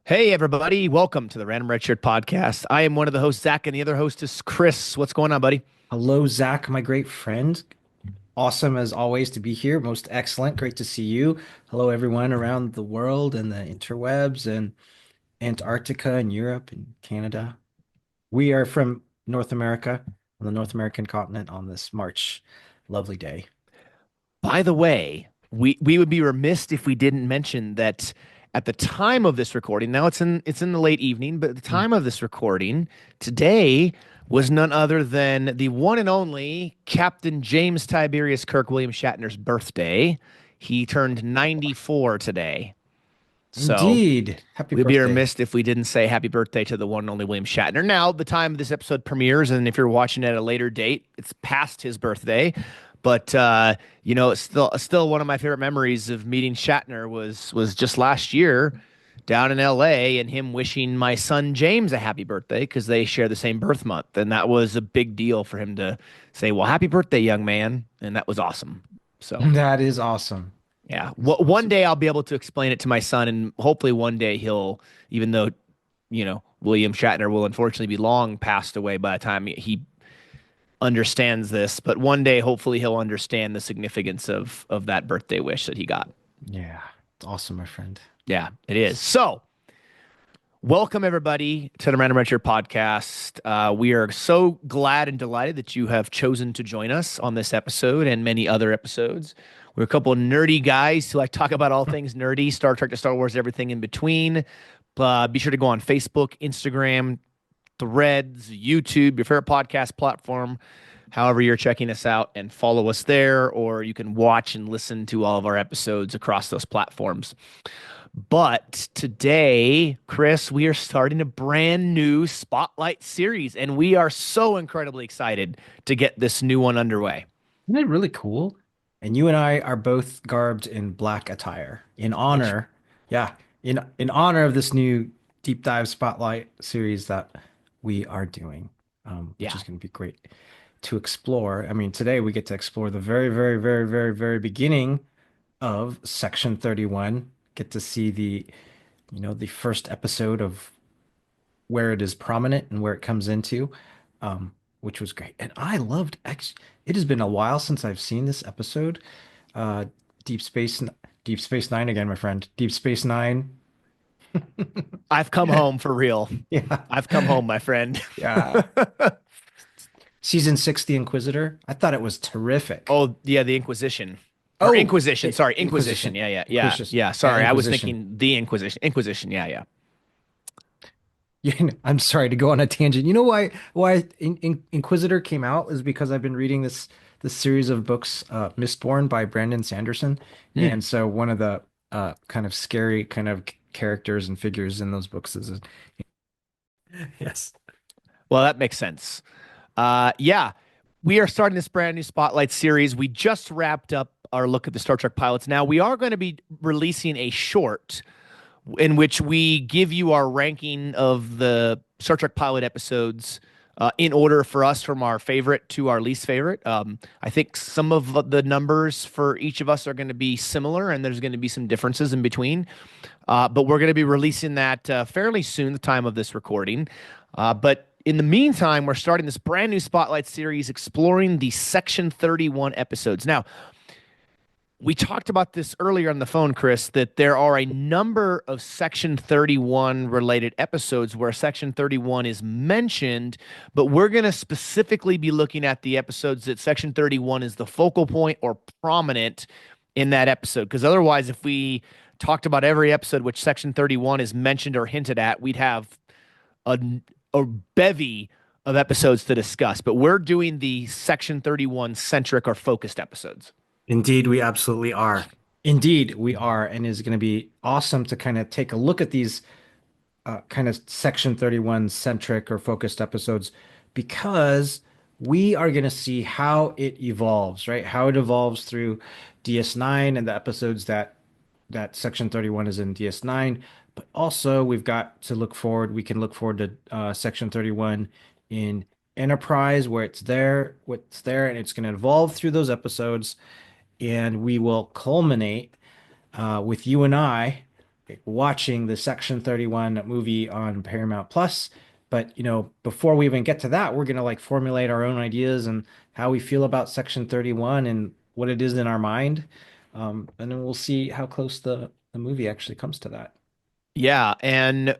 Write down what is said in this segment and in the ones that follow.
Hey, everybody. Welcome to the Random Redshirt podcast. I am one of the hosts, Zach, and the other host is Chris. What's going on, buddy? Hello, Zach, my great friend. Awesome as always to be here. Most excellent. Great to see you. Hello, everyone around the world and the interwebs and Antarctica and Europe and Canada. We are from North America, on the North American continent on this March lovely day. By the way, we would be remiss if we didn't mention that at the time of this recording, now it's in the late evening, but at the Mm. time of this recording, today was none other than the one and only Captain James Tiberius Kirk William Shatner's birthday. He turned 94 today. So Indeed. Happy we'd be birthday. remiss if we didn't say happy birthday to the one and only William Shatner. Now, the time this episode premieres, and if you're watching at a later date, it's past his birthday. But it's still one of my favorite memories of meeting Shatner was just last year down in L.A. and him wishing my son James a happy birthday because they share the same birth month, and that was a big deal for him to say, "Well, happy birthday, young man," and that was awesome. So. That is awesome. Yeah. That is One awesome. day I'll be able to explain it to my son, and hopefully one day even though, William Shatner will unfortunately be long passed away by the time he understands this, but one day hopefully he'll understand the significance of that birthday wish that he got. Yeah, it's awesome, my friend. Yeah, it is. So, welcome everybody to the Random Retro podcast. We are so glad and delighted that you have chosen to join us on this episode and many other episodes. We're a couple of nerdy guys who like talk about all things nerdy, Star Trek to Star Wars, everything in between. Be sure to go on Facebook, Instagram, Threads, YouTube, your favorite podcast platform, however you're checking us out, and follow us there, or you can watch and listen to all of our episodes across those platforms. But today, Chris, we are starting a brand new Spotlight series, and we are so incredibly excited to get this new one underway. Isn't it really cool? And you and I are both garbed in black attire in Which, honor, yeah, in honor of this new deep dive spotlight series that we are doing, which yeah, is going to be great to explore. I mean, today we get to explore the very, very, very, very, very beginning of Section 31. Get to see the first episode of where it is prominent and where it comes into, which was great. And I loved X. It has been a while since I've seen this episode. Uh, Deep Space, Deep Space Nine again, my friend. Deep Space Nine. I've come home for real. Yeah, I've come home, my friend. yeah. Season six, The Inquisitor. I thought it was terrific. Oh, yeah, the Inquisition. Or Oh, Inquisition. Sorry, Inquisition. Inquisition, Yeah, yeah, yeah, Inquisition, yeah. yeah, Sorry, I was Inquisition. thinking the Inquisition. Inquisition. Yeah, yeah. Yeah, I'm sorry to go on a tangent. You know why Inquisitor came out is because I've been reading this series of books, Mistborn by Brandon Sanderson, Hmm. and so one of the kind of scary kind of characters and figures in those books is yes. Well, that makes sense. Yeah, we are starting this brand new Spotlight series. We just wrapped up our look at the Star Trek pilots. Now we are going to be releasing a short in which we give you our ranking of the Star Trek pilot episodes in order for us from our favorite to our least favorite. I think some of the numbers for each of us are going to be similar, and there's going to be some differences in between. But we're going to be releasing that fairly soon, the time of this recording. But in the meantime, we're starting this brand new Spotlight series exploring the Section 31 episodes. Now, we talked about this earlier on the phone, Chris, that there are a number of Section 31 related episodes where Section 31 is mentioned, but we're going to specifically be looking at the episodes that Section 31 is the focal point or prominent in that episode. Because otherwise, if we talked about every episode which Section 31 is mentioned or hinted at, we'd have a, a bevy of episodes to discuss. But we're doing the Section 31 centric or focused episodes. Indeed, we absolutely are. Indeed, we are, and it's going to be awesome to kind of take a look at these kind of Section 31 centric or focused episodes because we are going to see how it evolves, right? How it evolves through DS9 and the episodes that Section 31 is in DS9. But also, we've got to look forward. We can look forward to Section 31 in Enterprise, where what's there, and it's going to evolve through those episodes. And we will culminate with you and I. watching the Section 31 movie on Paramount Plus. But, before we even get to that, we're going to like formulate our own ideas and how we feel about Section 31 and what it is in our mind. And then we'll see how close the movie actually comes to that. Yeah, and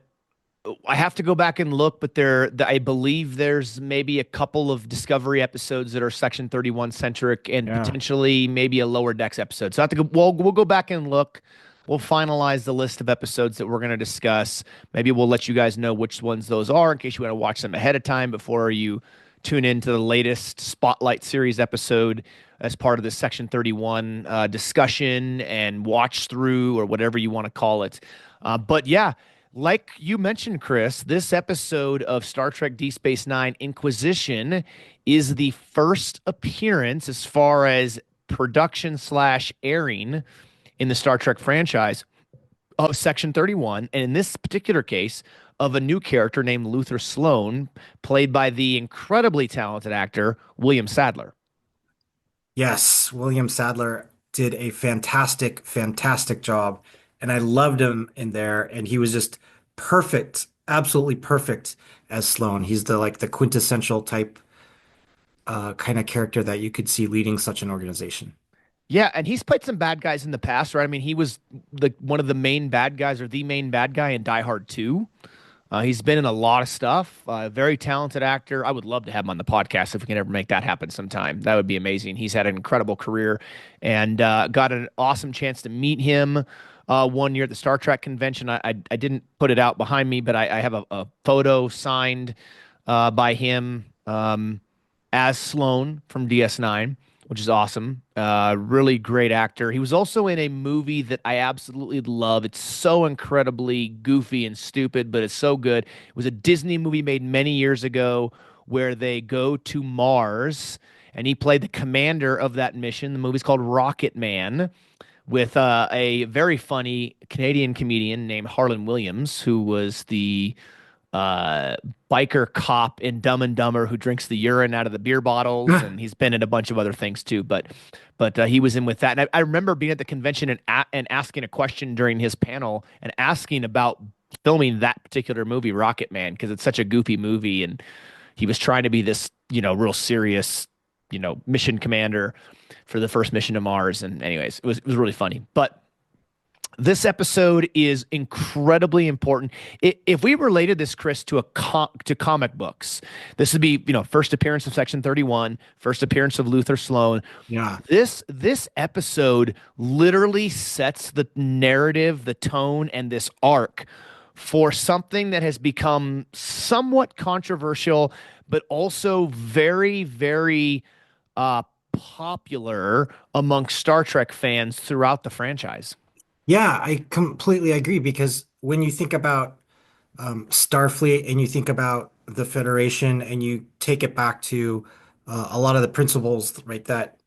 I have to go back and look, but I believe there's maybe a couple of Discovery episodes that are Section 31 centric, and Yeah. potentially maybe a Lower Decks episode. So I have to go. We'll go back and look. We'll finalize the list of episodes that we're going to discuss. Maybe we'll let you guys know which ones those are in case you want to watch them ahead of time before you tune into the latest Spotlight series episode as part of the Section 31 discussion and watch through or whatever you want to call it. But yeah, like you mentioned, Chris, this episode of Star Trek Deep Space Nine Inquisition is the first appearance as far as production slash airing in the Star Trek franchise of Section 31. And in this particular case, of a new character named Luther Sloan, played by the incredibly talented actor William Sadler. Yes, William Sadler did a fantastic, fantastic job, and I loved him in there, and he was just perfect, absolutely perfect as Sloane. He's the quintessential type kind of character that you could see leading such an organization. Yeah, and he's played some bad guys in the past, right? I mean, he was one of the main bad guys or the main bad guy in Die Hard 2. He's been in a lot of stuff. Very talented actor. I would love to have him on the podcast if we can ever make that happen sometime. That would be amazing. He's had an incredible career and got an awesome chance to meet him one year at the Star Trek convention. I didn't put it out behind me, but I have a photo signed by him as Sloan from DS9, which is awesome. Really great actor. He was also in a movie that I absolutely love. It's so incredibly goofy and stupid, but it's so good. It was a Disney movie made many years ago where they go to Mars, and he played the commander of that mission. The movie's called Rocket Man with a very funny Canadian comedian named Harlan Williams, who was the biker cop in Dumb and Dumber who drinks the urine out of the beer bottles, and he's been in a bunch of other things too. But he was in with that, and I remember being at the convention and asking a question during his panel and asking about filming that particular movie, Rocket Man, because it's such a goofy movie, and he was trying to be this real serious mission commander for the first mission to Mars. And anyways, it was really funny, but. This episode is incredibly important. If we related this, Chris, to to comic books, this would be, first appearance of Section 31, first appearance of Luther Sloan. Yeah. This episode literally sets the narrative, the tone, and this arc for something that has become somewhat controversial, but also very, very popular amongst Star Trek fans throughout the franchise. Yeah, I completely agree because when you think about Starfleet and you think about the Federation and you take it back to a lot of the principles, right, that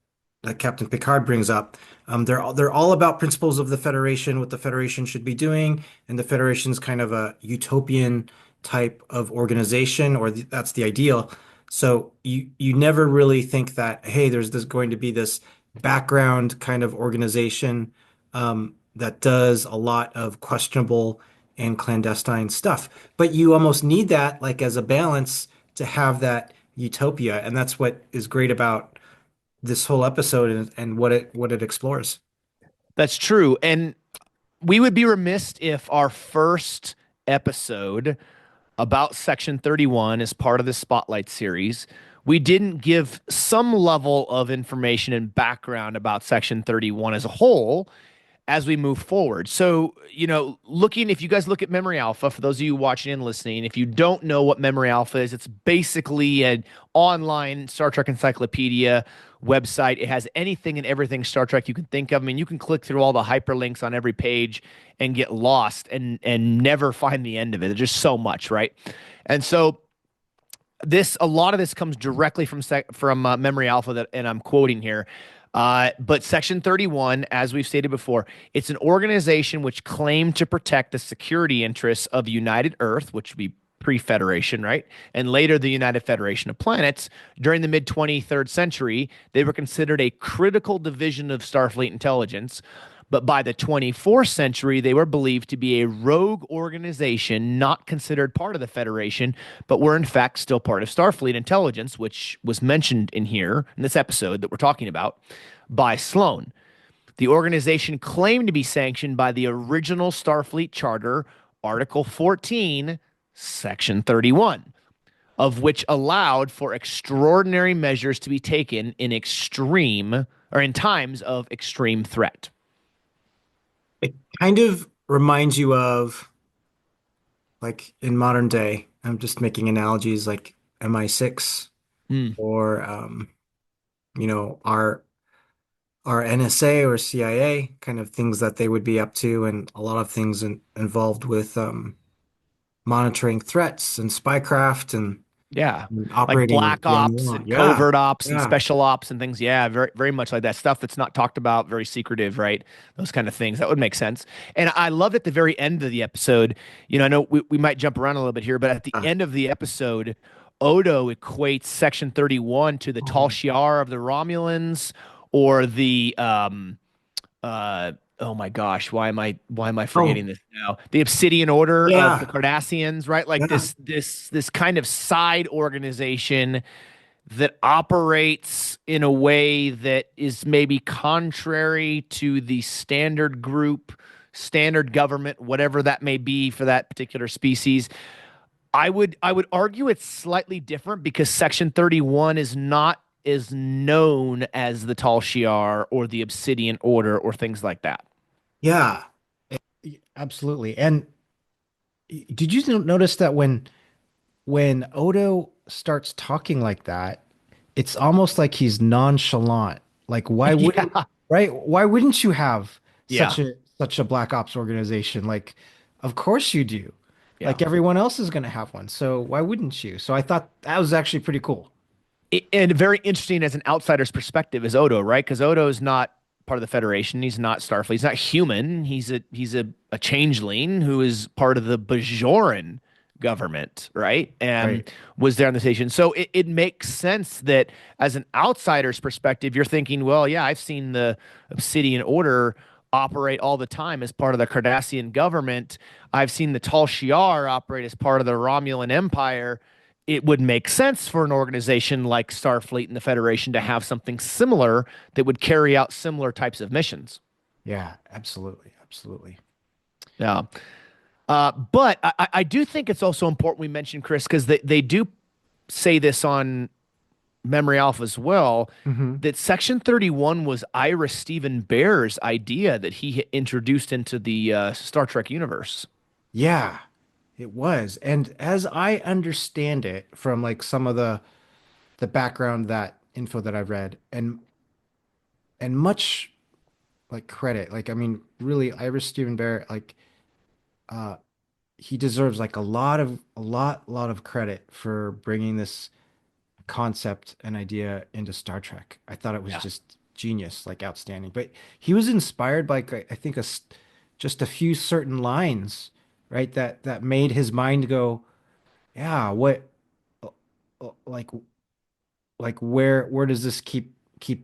Captain Picard brings up, they're all about principles of the Federation, what the Federation should be doing, and the Federation's kind of a utopian type of organization, or that's the ideal. So you never really think that, hey, there's going to be this background kind of organization. That does a lot of questionable and clandestine stuff. But you almost need that, like as a balance, to have that utopia, and that's what is great about this whole episode and what it explores. That's true. And we would be remiss if our first episode about Section 31 as part of the Spotlight series, we didn't give some level of information and background about Section 31 as a whole as we move forward. So, if you guys look at Memory Alpha, for those of you watching and listening, if you don't know what Memory Alpha is, it's basically an online Star Trek encyclopedia website. It has anything and everything Star Trek you can think of. I mean, you can click through all the hyperlinks on every page and get lost and never find the end of it. There's just so much, right? And so a lot of this comes directly from Memory Alpha, and I'm quoting here. But Section 31, as we've stated before, it's an organization which claimed to protect the security interests of United Earth, which would be pre-Federation, right? And later the United Federation of Planets. During the mid-23rd century, they were considered a critical division of Starfleet intelligence. But by the 24th century, they were believed to be a rogue organization not considered part of the Federation, but were in fact still part of Starfleet intelligence, which was mentioned in here in this episode that we're talking about by Sloan. The organization claimed to be sanctioned by the original Starfleet Charter, Article 14, Section 31, of which allowed for extraordinary measures to be taken in extreme or in times of extreme threat. It kind of reminds you of like in modern day. I'm just making analogies like MI6 Mm, or our NSA or CIA kind of things that they would be up to, and a lot of things involved with monitoring threats and spycraft yeah. and Like operating black beyond the ops law. and Yeah, covert ops and yeah. special ops and things. Yeah, very, very much like that stuff that's not talked about, very secretive, right? Those kind of things. That would make sense. And I loved at the very end of the episode, I know we might jump around a little bit here, but at the Uh, end of the episode, Odo equates Section 31 to the Tal oh, Shiar of the Romulans or the oh my gosh, why am I forgetting oh, this now? The Obsidian Order of the yeah, Cardassians, right? Like yeah, this kind of side organization that operates in a way that is maybe contrary to the standard group, standard government, whatever that may be for that particular species. I would argue it's slightly different because Section 31 is not as known as the Tal Shiar or the Obsidian Order or things like that. yeah. Absolutely. And did you notice that when Odo starts talking like that, it's almost like he's nonchalant. Like why wouldn't Yeah. right? Why wouldn't you have Yeah. such a black ops organization? Like, of course you do. Yeah. Like everyone else is going to have one. So why wouldn't you? So I thought that was actually pretty cool. And very interesting as an outsider's perspective is Odo, right? Because Odo is not part of the Federation. He's not Starfleet. He's not human. He's a changeling who is part of the Bajoran government, right? And Right. was there on the station. So it makes sense that as an outsider's perspective, you're thinking, well, yeah, I've seen the Obsidian Order operate all the time as part of the Cardassian government. I've seen the Tal Shiar operate as part of the Romulan Empire. It would make sense for an organization like Starfleet and the Federation to have something similar that would carry out similar types of missions. Yeah, absolutely. Absolutely. Yeah. But I do think it's also important we mention, Chris, because they do say this on Memory Alpha as well, Hmm. that Section 31 was Ira Stephen Bear's idea that he introduced into the Star Trek universe. Yeah, it was. And as I understand it from like some of the background that info that I've read and much like credit, like I mean really Irish Stephen Bear like uh he deserves like a lot of credit for bringing this concept and idea into Star Trek. I thought it was Yeah. just genius, like outstanding. But he was inspired by like, I think just a few certain lines, right? That made his mind go, yeah, what like where does this keep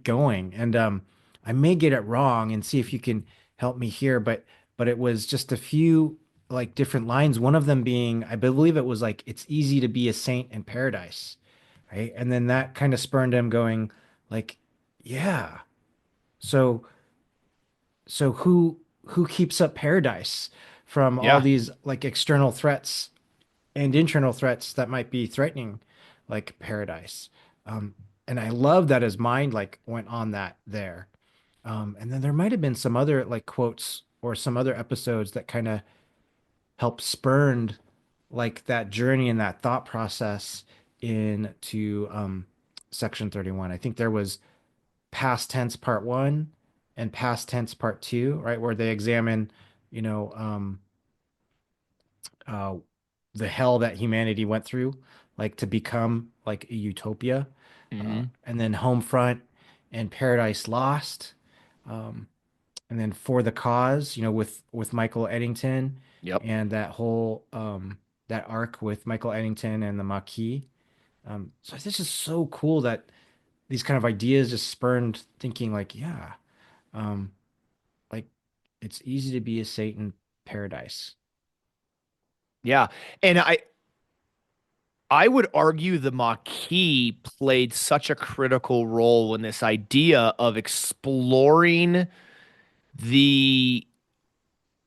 going? And I may get it wrong and see if you can help me here, but it was just a few like different lines. One of them being, I believe it was like it's easy to be a saint in paradise, right? And then that kind of spurned him going like, yeah. So who keeps up paradise from all Yeah. these like external threats and internal threats that might be threatening like paradise. Um, and I love that his mind like went on that there. And then there might have been some other like quotes or some other episodes that kind of helped spurned like that journey and that thought process into section 31. I think there was past tense part one and past tense part two, right? Where they examine, you know, uh, the hell that humanity went through, like to become like a utopia, Hmm. and then Homefront and Paradise Lost, um, and then For the Cause, with Michael Eddington Yep. and that whole that arc with Michael Eddington and the Maquis. So this is so cool that these kind of ideas just spurned thinking like, yeah, um, like It's easy to be a Satan paradise. Yeah. And I would argue the Maquis played such a critical role in this idea of exploring the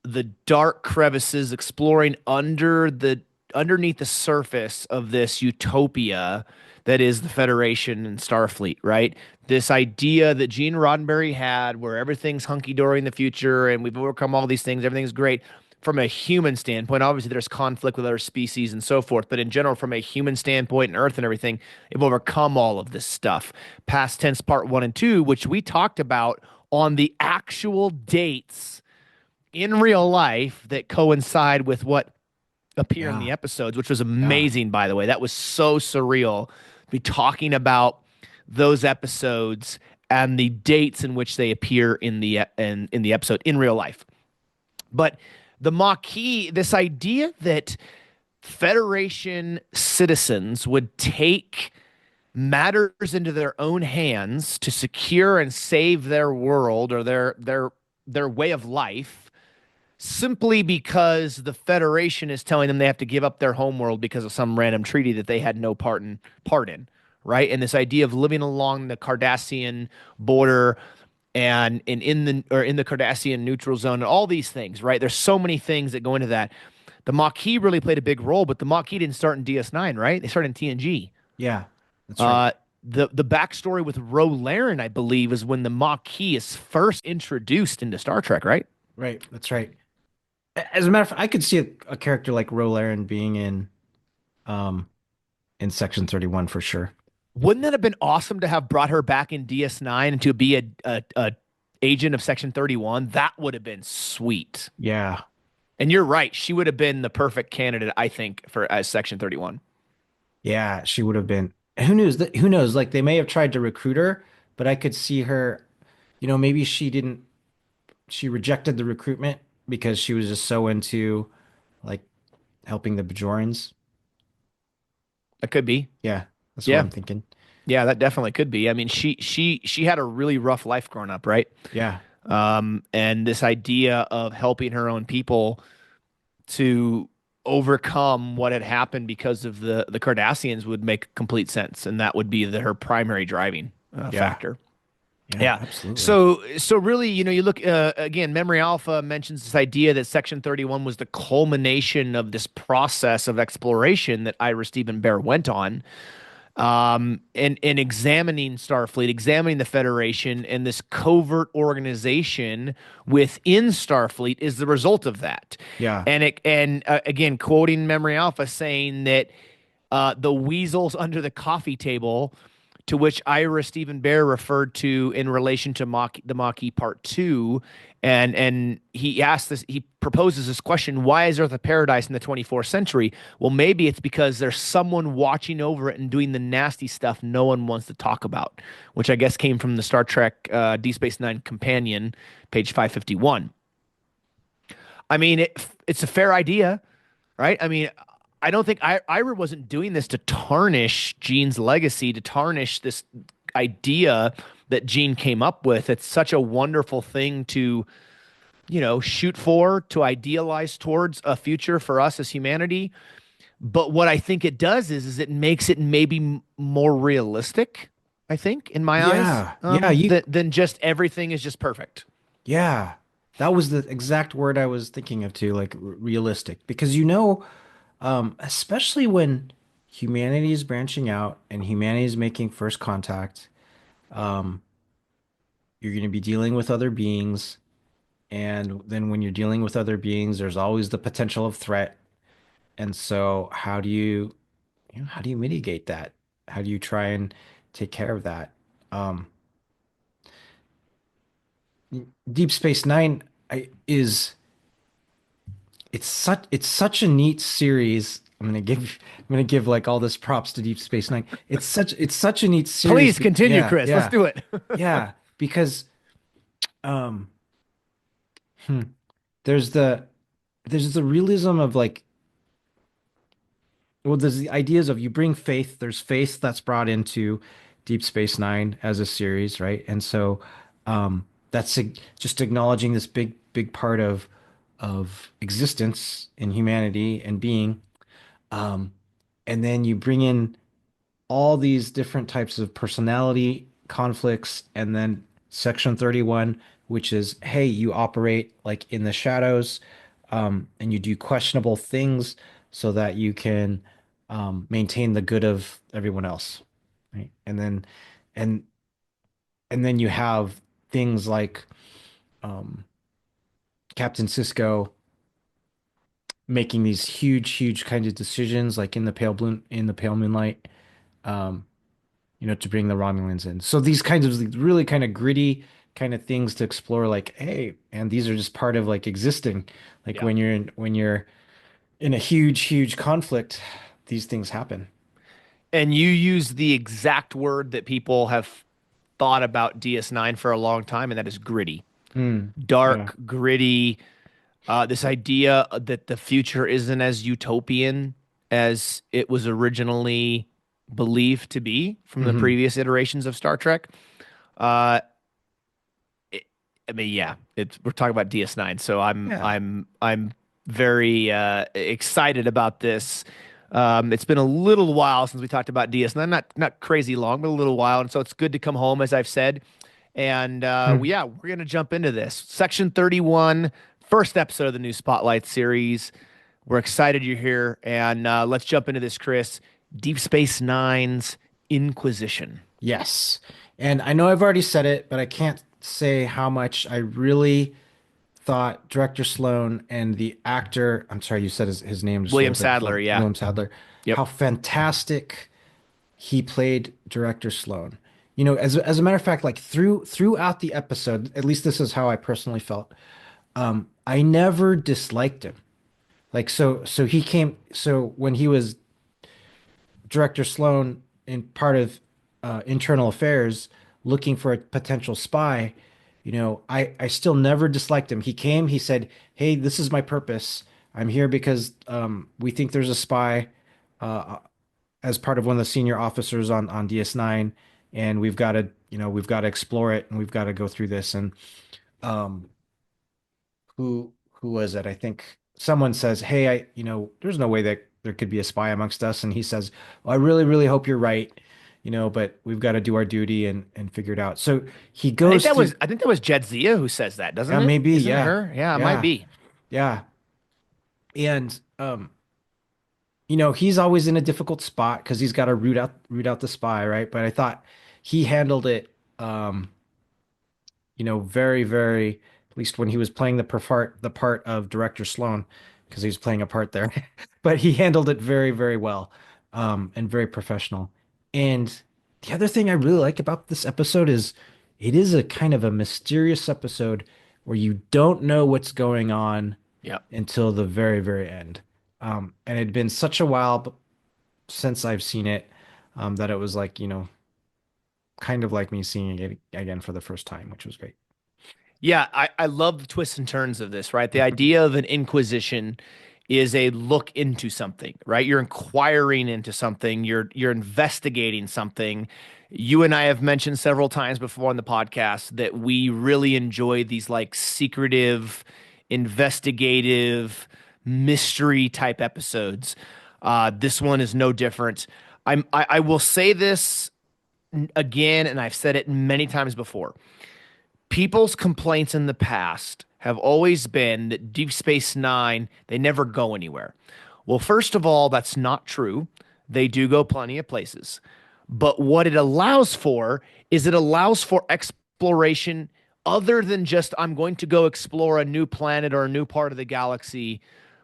the dark crevices, exploring underneath the surface of this utopia that is the Federation and Starfleet, right? This idea that Gene Roddenberry had where everything's hunky dory in the future and we've overcome all these things, everything's great from a human standpoint. Obviously, there's conflict with other species and so forth, but in general, from a human standpoint and Earth and everything, they've overcome all of this stuff. Past tense part one and two, which we talked about on the actual dates in real life that coincide with what appear in the Yeah. episodes, which was Yeah. amazing, by the way. That was so surreal to be talking about those episodes and the dates in which they appear in the episode in real life. But the Maquis, this idea that Federation citizens would take matters into their own hands to secure and save their world or their way of life simply because the Federation is telling them they have to give up their homeworld because of some random treaty that they had no part in, right? And this idea of living along the Cardassian border and in the Cardassian neutral zone and all these things, right? There's so many things that go into that. The Maquis really played a big role, but the Maquis didn't start in DS9, right? They started in TNG. Yeah. That's right. Uh, the backstory with Ro Laren, I believe, is when the Maquis is first introduced into Star Trek, right? Right. That's right. As a matter of fact, I could see a character like Rolaren being um in Section 31 for sure. Wouldn't that have been awesome to have brought her back in DS9 and to be a agent of Section 31? That would have been sweet. Yeah. And you're right, she would have been the perfect candidate, I think, for as Section 31. Yeah, she would have been. Who knows that who knows? Like they may have tried to recruit her, but I could see her, maybe she rejected the recruitment because she was just so into like helping the Bajorans. That could be. Yeah, that's what Yeah. I'm thinking. Yeah, that definitely could be. I mean, she had a really rough life growing up, right? Yeah. And this idea of helping her own people to overcome what had happened because of the Cardassians would make complete sense, and that would be her primary driving Yeah. factor. Yeah, Yeah. absolutely. So really, you look again. Memory Alpha mentions this idea that Section 31 was the culmination of this process of exploration that Ira Stephen Bear went on, and examining Starfleet, examining the Federation, and this covert organization within Starfleet is the result of that. Yeah. And again, quoting Memory Alpha saying that the weasels under the coffee table, to which Ira Stephen Bear referred to in relation to the Maquis Part Two, and he proposes this question: Why is Earth a paradise in the 24th century? Well, maybe it's because there's someone watching over it and doing the nasty stuff no one wants to talk about, which I guess came from the Star Trek Deep Space Nine companion, page 551. I mean, it's a fair idea, right? I mean, I don't think Ira wasn't doing this to tarnish Gene's legacy, to tarnish this idea that Gene came up with. It's such a wonderful thing to, shoot for, to idealize towards a future for us as humanity. But what I think it does is it makes it maybe more realistic, I think, in my eyes, Yeah. Yeah, you than just everything is just perfect. yeah. That was the exact word I was thinking of too, like realistic. Because especially when humanity is branching out and humanity is making first contact, um, you're going to be dealing with other beings. And then when you're dealing with other beings, there's always the potential of threat. And so how do you mitigate that? How do you try and take care of that? Um, Deep Space Nine is it's such a neat series. I'm gonna give like all this props to Deep Space Nine. It's such a neat series. Please continue, Yeah, Chris. Let's yeah, do it. yeah. Because um, hmm, there's the there's the realism of like, well, there's the ideas of you bring faith. There's faith that's brought into Deep Space Nine as a series, right? And so, that's just acknowledging this big part of existence and humanity and being. Um, and then you bring in all these different types of personality conflicts, and then Section 31, which is, hey, you operate like in the shadows, and you do questionable things so that you can maintain the good of everyone else, right? And and then you have things like um, Captain Cisco making these huge kinds of decisions, like in the pale moonlight, um, to bring the Romulans in. So these kinds of really kind of gritty kind of things to explore, like, hey, and these are just part of like existing. Like Yeah. when you're in a huge conflict, these things happen. And you use the exact word that people have thought about DS9 for a long time, and that is gritty. Mm, yeah. Dark, gritty. This idea that the future isn't as utopian as it was originally believed to be from the Hmm. previous iterations of Star Trek. Uh, it, I mean, yeah, we're talking about DS9, so Yeah. I'm very excited about this. It's been a little while since we talked about DS9, not crazy long, but a little while, and so it's good to come home, as I've said. And Hmm. yeah, we're gonna jump into this Section 31, first episode of the new Spotlight series. We're excited you're here, and let's jump into this, Chris. Deep Space Nine's Inquisition. Yes. And I know I've already said it, but I can't say how much I really thought Director Sloan and the actor, I'm sorry, you said his name just a William little bit Sadler, before, yeah. William Sadler, Yep. how fantastic he played Director Sloan. As a matter of fact, like throughout the episode, at least this is how I personally felt. I never disliked him. Like so when he was Director Sloan in part of internal affairs looking for a potential spy, I still never disliked him. He came, he said, "Hey, this is my purpose. I'm here because we think there's a spy uh, as part of one of the senior officers on DS9, and we've got to explore it, and we've got to go through this." And um, who was it? I think someone says, "Hey, there's no way that there could be a spy amongst us," and he says, "Well, I really hope you're right, but we've got to do our duty and figure it out." So he goes through, I think that was Jedzia who says that, doesn't yeah, it? maybe, Isn't it yeah, her? Yeah, it might yeah, be. yeah, and he's always in a difficult spot because he's got to root out the spy, right? But I thought he handled it, very, at least when he was playing the part of Director Sloan, because he was playing a part there. But he handled it very well, and very professional. And the other thing I really like about this episode is it is a kind of a mysterious episode where you don't know what's going on Yep. until the very end. And it had been such a while since I've seen it, that it was like, kind of like me seeing it again for the first time, which was great. Yeah, I love the twists and turns of this, right? The idea of an inquisition is a look into something, right? You're inquiring into something, you're investigating something. You and I have mentioned several times before on the podcast that we really enjoy these like secretive, investigative, mystery type episodes. This one is no different. I will say this again, and I've said it many times before. People's complaints in the past have always been that Deep Space Nine, they never go anywhere. Well, first of all, that's not true. They do go plenty of places. But what it allows for is it allows for exploration other than just, I'm going to go explore a new planet or a new part of the galaxy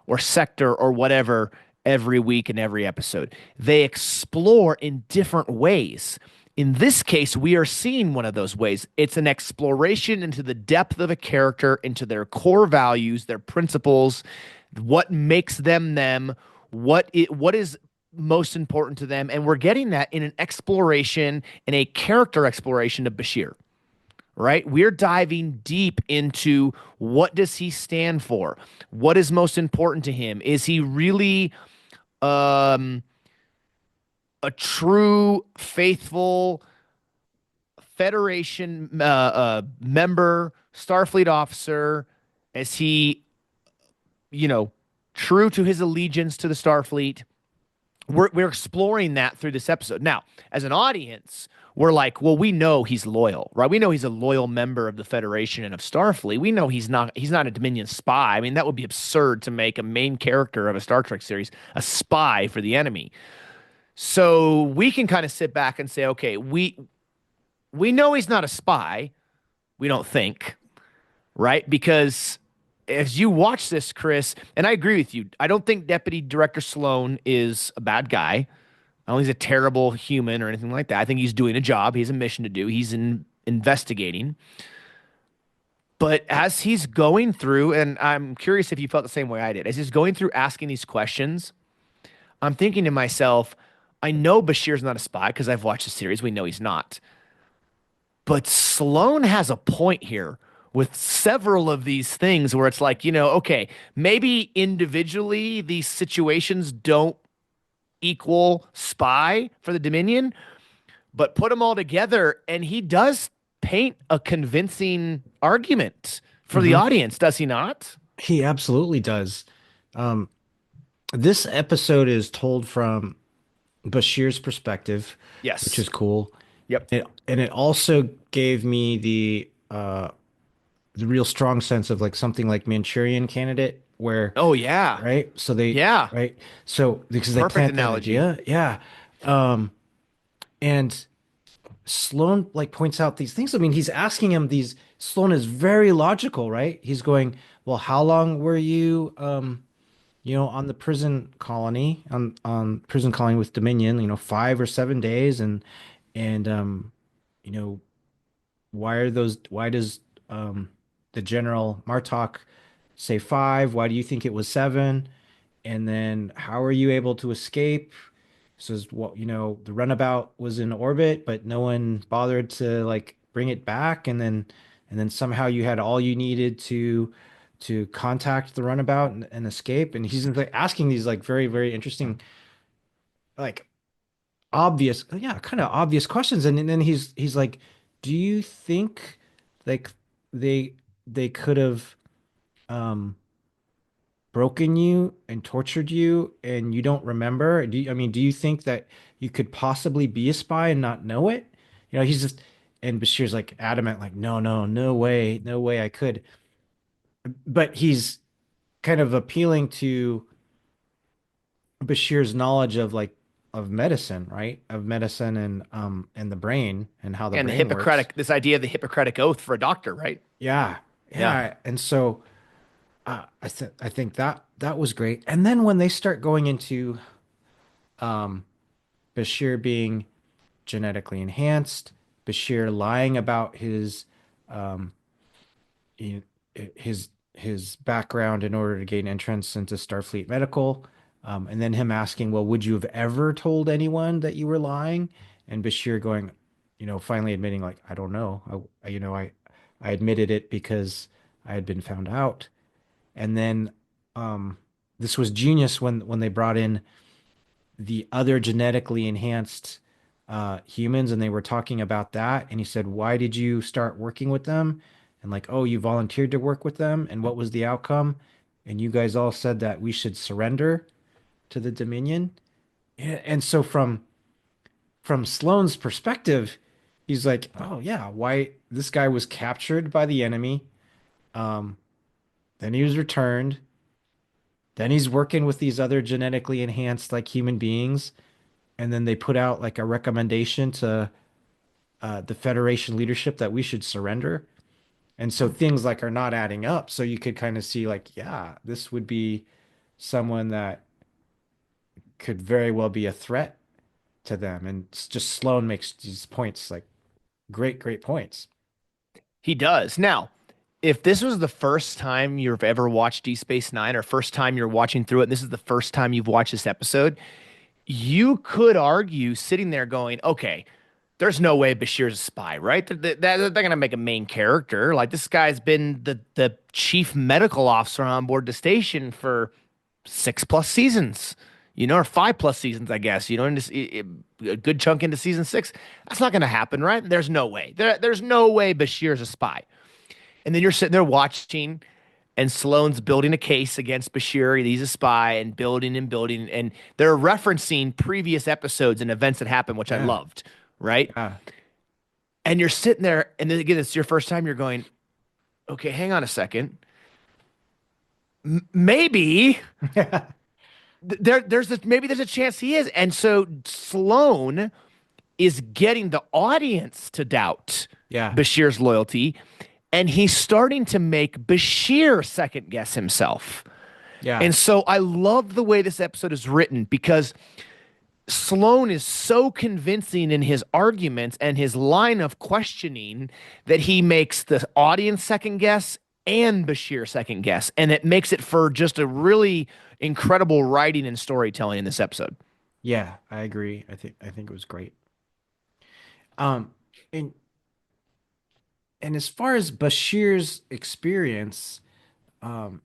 or sector or whatever every week and every episode. They explore in different ways. In this case, we are seeing one of those ways. It's an exploration into the depth of a character, into their core values, their principles, what makes them, what is most important to them, and we're getting that in an exploration and a character exploration of Bashir. Right? We're diving deep into what does he stand for? What is most important to him? Is he really um, a true, faithful Federation member, Starfleet officer? Is he, you know, true to his allegiance to the Starfleet? We're exploring that through this episode. Now, as an audience, we're like, well, we know he's loyal, right? We know he's a loyal member of the Federation and of Starfleet. We know he's not a Dominion spy. I mean, that would be absurd to make a main character of a Star Trek series a spy for the enemy. So we can kind of sit back and say, okay, we know he's not a spy. We don't think, right? Because as you watch this, Chris, and I agree with you, I don't think Deputy Director Sloan is a bad guy. I don't think he's a terrible human or anything like that. I think he's doing a job. He has a mission to do. He's investigating. But as he's going through, and I'm curious if you felt the same way I did, as he's going through asking these questions, I'm thinking to myself, I know Bashir's not a spy because I've watched the series. We know he's not. But Sloan has a point here with several of these things where it's like, okay, maybe individually these situations don't equal spy for the Dominion, but put them all together and he does paint a convincing argument for the audience, does he not? He absolutely does. This episode is told from Bashir's perspective, Yes. which is cool. Yep. And it also gave me the real strong sense of like something like Manchurian Candidate, where Oh yeah. right, so they Yeah. right, so because they Perfect plant that analogy. idea, yeah, and Sloan like points out these things. I mean, he's asking him these. Sloan is very logical, right? He's going, well, how long were you, on the prison colony, on prison colony with Dominion, 5 or 7 days, and you know, why does the General Martok say 5? Why do you think it was 7? And then how are you able to escape? Says, well, the runabout was in orbit, but no one bothered to like bring it back, and then somehow you had all you needed to contact the runabout and escape. And he's like asking these like very, very interesting, like obvious, yeah, kind of obvious questions. And then he's like, do you think like they could have um broken you and tortured you and you don't remember? Do you think that you could possibly be a spy and not know it? He's just, and Bashir's like adamant, like, no, no, no way, no way I could. But he's kind of appealing to Bashir's knowledge of like of medicine, right? Of medicine and the brain and how the And the brain works. Hippocratic, this idea of the Hippocratic oath for a doctor, right? Yeah. Yeah. Yeah. And so I think that was great. And then when they start going into um Bashir being genetically enhanced, Bashir lying about um you- his background in order to gain entrance into Starfleet Medical, and then him asking, well, would you have ever told anyone that you were lying? And Bashir going, finally admitting, like, I don't know. I admitted it because I had been found out. And then this was genius when they brought in the other genetically enhanced humans and they were talking about that. And he said, why did you start working with them? And like, oh, you volunteered to work with them. And what was the outcome? And you guys all said that we should surrender to the Dominion. And so from Sloane's perspective, he's like, oh yeah, why this guy was captured by the enemy. Um, then he was returned. Then he's working with these other genetically enhanced like human beings. And then they put out like a recommendation to the Federation leadership that we should surrender. And so things like are not adding up. So you could kind of see like, yeah, this would be someone that could very well be a threat to them. And it's just Sloan makes these points like great, great points. He does. Now, if this was the first time you've ever watched Deep Space Nine or first time you're watching through it, and this is the first time you've watched this episode, you could argue sitting there going, okay, there's no way Bashir's a spy, right? They're going to make a main character. Like this guy's been the chief medical officer on board the station for 6+ seasons. or 5+ seasons, I guess, a good chunk into season 6. That's not going to happen, right? There's no way. There's no way Bashir's a spy. And then you're sitting there watching, and Sloane's building a case against Bashir. He's a spy, and building and building. And they're referencing previous episodes and events that happened, which I Yeah. loved, right? Yeah. And you're sitting there, and then again, it's your first time. You're going, okay, hang on a second. Maybe maybe there's a chance he is. And so Sloane is getting the audience to doubt Yeah. Bashir's loyalty, and he's starting to make Bashir second guess himself. Yeah. And so I love the way this episode is written because Sloane is so convincing in his arguments and his line of questioning that he makes the audience second guess and Bashir second guess. And it makes it for just a really incredible writing and storytelling in this episode. Yeah, I agree. I think it was great. Um, and and as far as Bashir's experience, and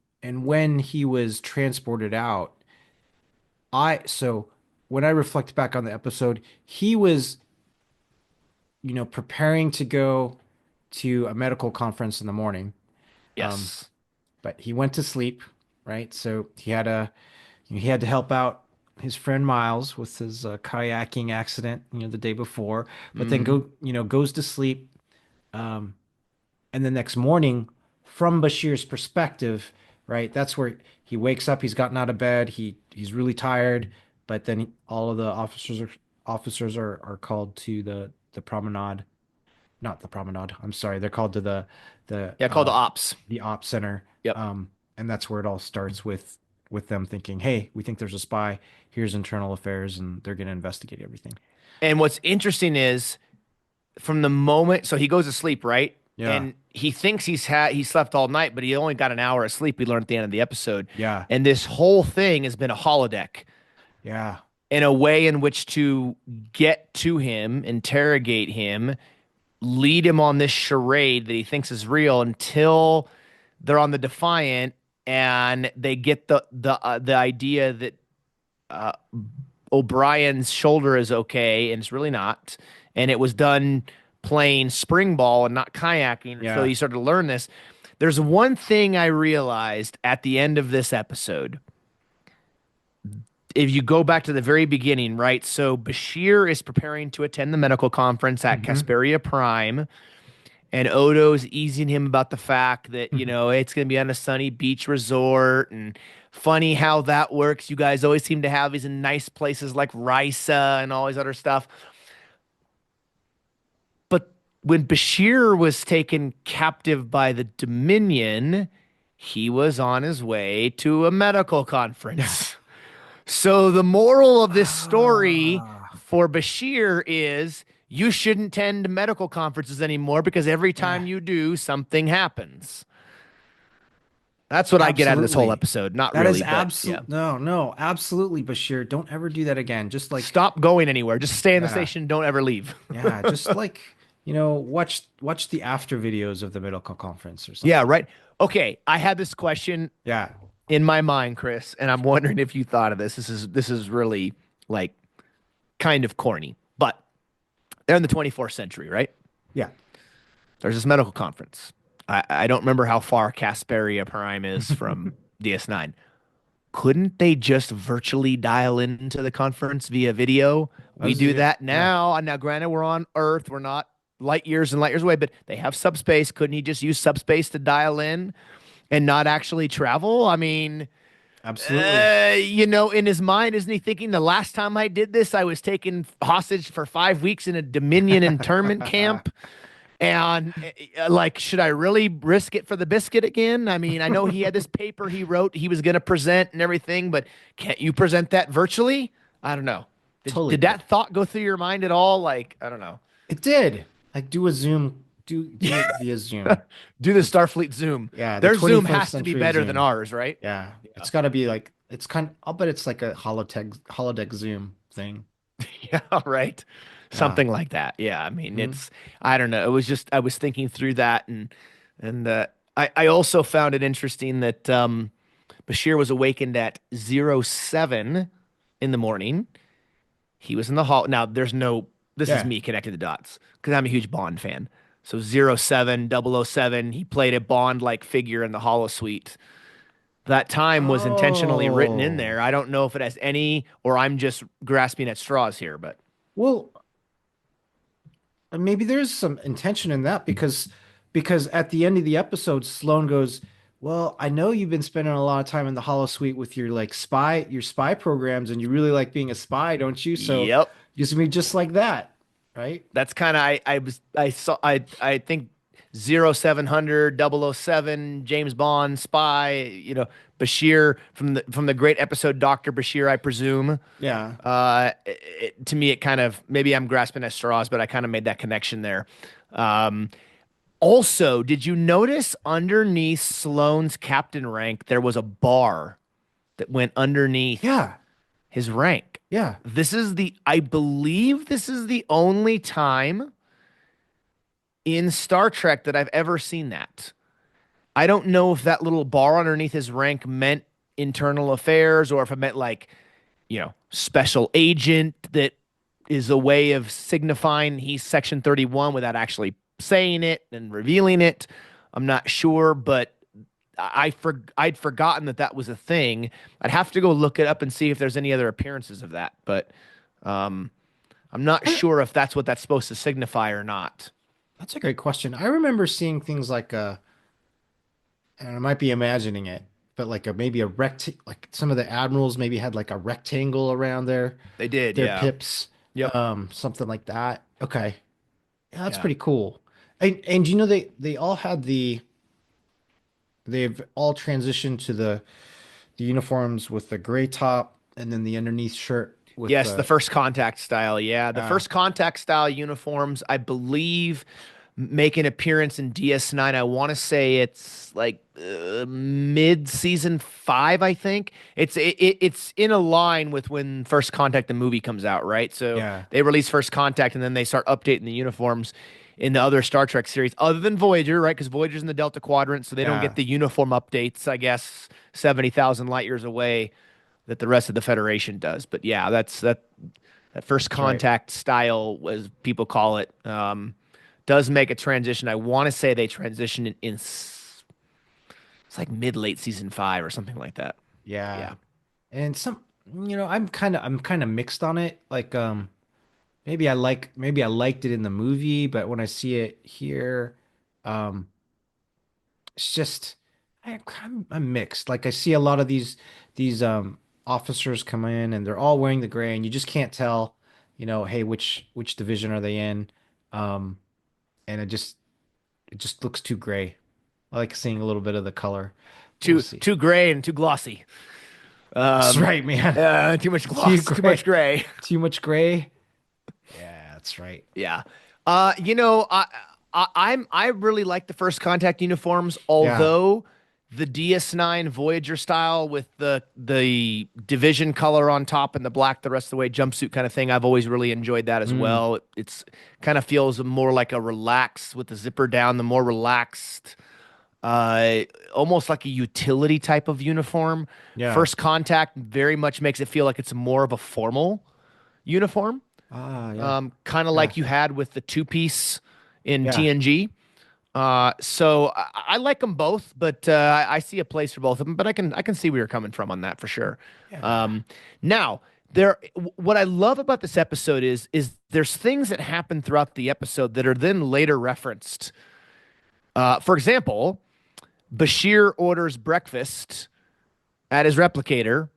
when he was transported out, so when I reflect back on the episode, he was, preparing to go to a medical conference in the morning. Um, Yes. but he went to sleep, right? So he had to help out his friend Miles with his kayaking accident, the day before, but then Mhm. goes to sleep. Um, and the next morning, from Bashir's perspective, right? That's where he wakes up. He's gotten out of bed. He's really tired, but then all of the officers are called to the promenade, not the promenade. I'm sorry, they're called to the Yeah, called the ops. the op center. Yep. And that's where it all starts with them thinking, hey, we think there's a spy. Here's internal affairs, and they're going to investigate everything. And what's interesting is from the moment, so he goes to sleep, right? Yeah, And he thinks he slept all night, but he only got an hour of sleep. We learned at the end of the episode. yeah, And this whole thing has been a holodeck yeah, in a way in which to get to him, interrogate him, lead him on this charade that he thinks is real until they're on the Defiant and they get the idea that uh, O'Brien's shoulder is okay and it's really not, and it was done playing spring ball and not kayaking. So yeah. you start to learn this. There's one thing I realized at the end of this episode. If you go back to the very beginning, right? So Bashir is preparing to attend the medical conference at Hmm. Casperia Prime, and Odo's easing him about the fact that, it's going to be on a sunny beach resort, and funny how that works. You guys always seem to have these in nice places like Risa and all these other stuff. But when Bashir was taken captive by the Dominion, he was on his way to a medical conference. So the moral of this story Ah, for Bashir is you shouldn't attend medical conferences anymore because every yeah, time you do, something happens. That's what I get out of this whole absolutely. episode. Not That is really, but yeah. absolute. No, no, absolutely, Bashir. Don't ever do that again. Just like, Stop going anywhere. Just stay in the yeah, station. Don't ever leave. yeah, just like, watch the after videos of the medical conference or Yeah, something. right. Okay, I had this question Yeah. in my mind, Chris, and I'm wondering if you thought of this. This is really like kind of corny, but they're in the 24th century, right? Yeah. There's this medical conference. I don't remember how far Casperia Prime is from DS9. Couldn't they just virtually dial into the conference via video? That We was a do good, that yeah. now. And now, granted, we're on Earth. We're not light years and light years away, but they have subspace. Couldn't he just use subspace to dial in and not actually travel? I mean, Absolutely. in his mind, isn't he thinking the last time I did this, I was taken hostage for 5 weeks in a Dominion internment camp? And like, should I really risk it for the biscuit again? I mean, I know he had this paper he wrote he was going to present and everything, but can't you present that virtually? I don't know. Did, Totally did could. that thought go through your mind at all? Like, I don't know. It did. Like do a Zoom, do it via Zoom. Do the Starfleet Zoom. Yeah, the Their Zoom 21st has to be century better than Zoom. ours, right? Yeah. It's got to be like I'll bet it's like a holodeck Zoom thing. Yeah, right. Yeah. Something like that. Yeah. I mean, Hmm. I don't know. It was just, I was thinking through that, and I also found it interesting that Bashir was awakened at 07, in the morning. He was in the hall. Now, this is Yeah. me connecting the dots because I'm a huge Bond fan. So 07, 007, he played a Bond-like figure in the Hollow Suite. That time was intentionally written in Oh. there. I don't know if it has any, or I'm just grasping at straws here, but Well, maybe there's some intention in that because at the end of the episode, Sloane goes, "Well, I know you've been spending a lot of time in the Hollow Suite with your like spy programs, and you really like being a spy, don't you? So yep. use me just like that, right?" That's kind of I saw I think 0700 007 James Bond spy, Bashir from the great episode Dr. Bashir, I presume. Yeah. To me, it kind of, maybe I'm grasping at straws, but I kind of made that connection there. Um, Also, did you notice underneath Sloane's captain rank, there was a bar that went underneath Yeah. his rank? Yeah. I believe this is the only time in Star Trek that I've ever seen that. I don't know if that little bar underneath his rank meant internal affairs or if it meant like, special agent that is a way of signifying he's Section 31 without actually saying it and revealing it. I'm not sure, but I'd forgotten that was a thing. I'd have to go look it up and see if there's any other appearances of that, but um, I'm not sure if that's what that's supposed to signify or not. That's a great question. I remember seeing things like and I might be imagining it, but like maybe a like some of the admirals maybe had like a rectangle around They did, their yeah. pips, Yep. something like that. Okay. Yeah, that's Yeah. pretty cool. And you know they all had they've all transitioned to the uniforms with the gray top and then the underneath shirt with Yes, the the first contact style. Yeah, the first contact style uniforms, I believe, make an appearance in DS9. I want to say it's like mid season 5. I think it's in a line with when First Contact the movie comes out, right? So yeah. they release First Contact and then they start updating the uniforms in the other Star Trek series, other than Voyager, right? Because Voyager's in the Delta Quadrant, so they don't get Yeah. the uniform updates. I guess 70,000 light years away that the rest of the Federation does. But yeah, that first That's right. contact style, as people call it, does make a transition. I want to say they transition it's like mid late season 5 or something like that. Yeah. Yeah. And I'm kind of mixed on it. Like maybe I liked it in the movie, but when I see it here, um it's just I'm mixed. Like I see a lot of these officers come in and they're all wearing the gray and you just can't tell, hey, which division are they in? Um and it just looks too gray. I like seeing a little bit of the color. We'll see. Too gray and too glossy. That's Um, right, man. Too much Too gloss, too much gray. gray. Too much gray. Yeah, that's right. Yeah. I really like the first contact uniforms, Yeah. although the DS9 Voyager style with the division color on top and the black the rest of the way jumpsuit kind of thing, I've always really enjoyed that as Mm, well. It's kind of feels more like a relaxed with the zipper down, the more relaxed, uh, almost like a utility type of uniform. yeah. First contact very much makes it feel like it's more of a formal uniform, Yeah. kind of Yeah. like you had with the two piece in Yeah. TNG. So I like them both, but I see a place for both of them. But I can see where you're coming from on that for sure. Yeah. Um, Now what I love about this episode is there's things that happen throughout the episode that are then later referenced. For example, Bashir orders breakfast at his replicator,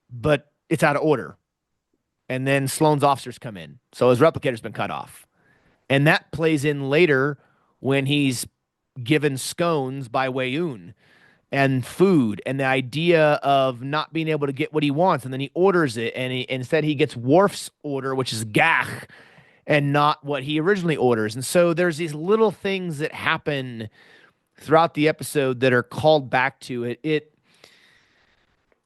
but it's out of order, and then Sloane's officers come in, so his replicator's been cut off. And that plays in later when he's given scones by Wayoon and food and the idea of not being able to get what he wants. And then he orders it and instead he gets Worf's order, which is gach and not what he originally orders. And so there's these little things that happen throughout the episode that are called back to it.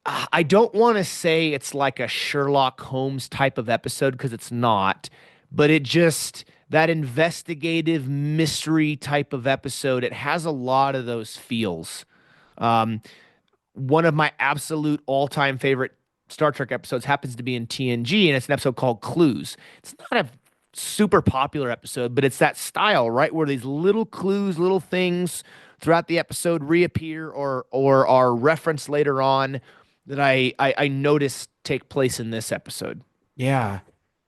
I don't want to say it's like a Sherlock Holmes type of episode because it's not, but it just that investigative mystery type of episode. It has a lot of those feels. Um, One of my absolute all-time favorite Star Trek episodes happens to be in TNG, and it's an episode called Clues. It's not a super popular episode, but it's that style, right? Where these little clues, little things throughout the episode reappear or are referenced later on that I noticed take place in this episode. Yeah.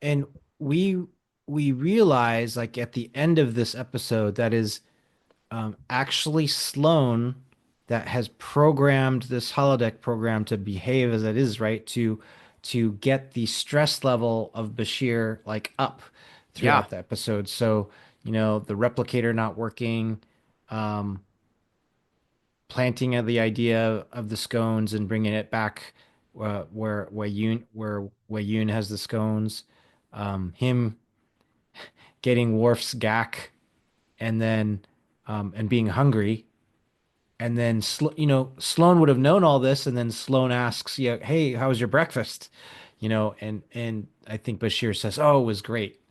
And we we realize like at the end of this episode that is actually Sloan that has programmed this holodeck program to behave as it is, right? To get the stress level of Bashir like up Yeah. throughout the episode. So, the replicator not working, um, planting of the idea of the scones and bringing it back where Yoon has the scones, him getting Worf's gack and then and being hungry. And then, Sloan would have known all this. And then Sloan asks, yeah, hey, how was your breakfast? And I think Bashir says, oh, it was great.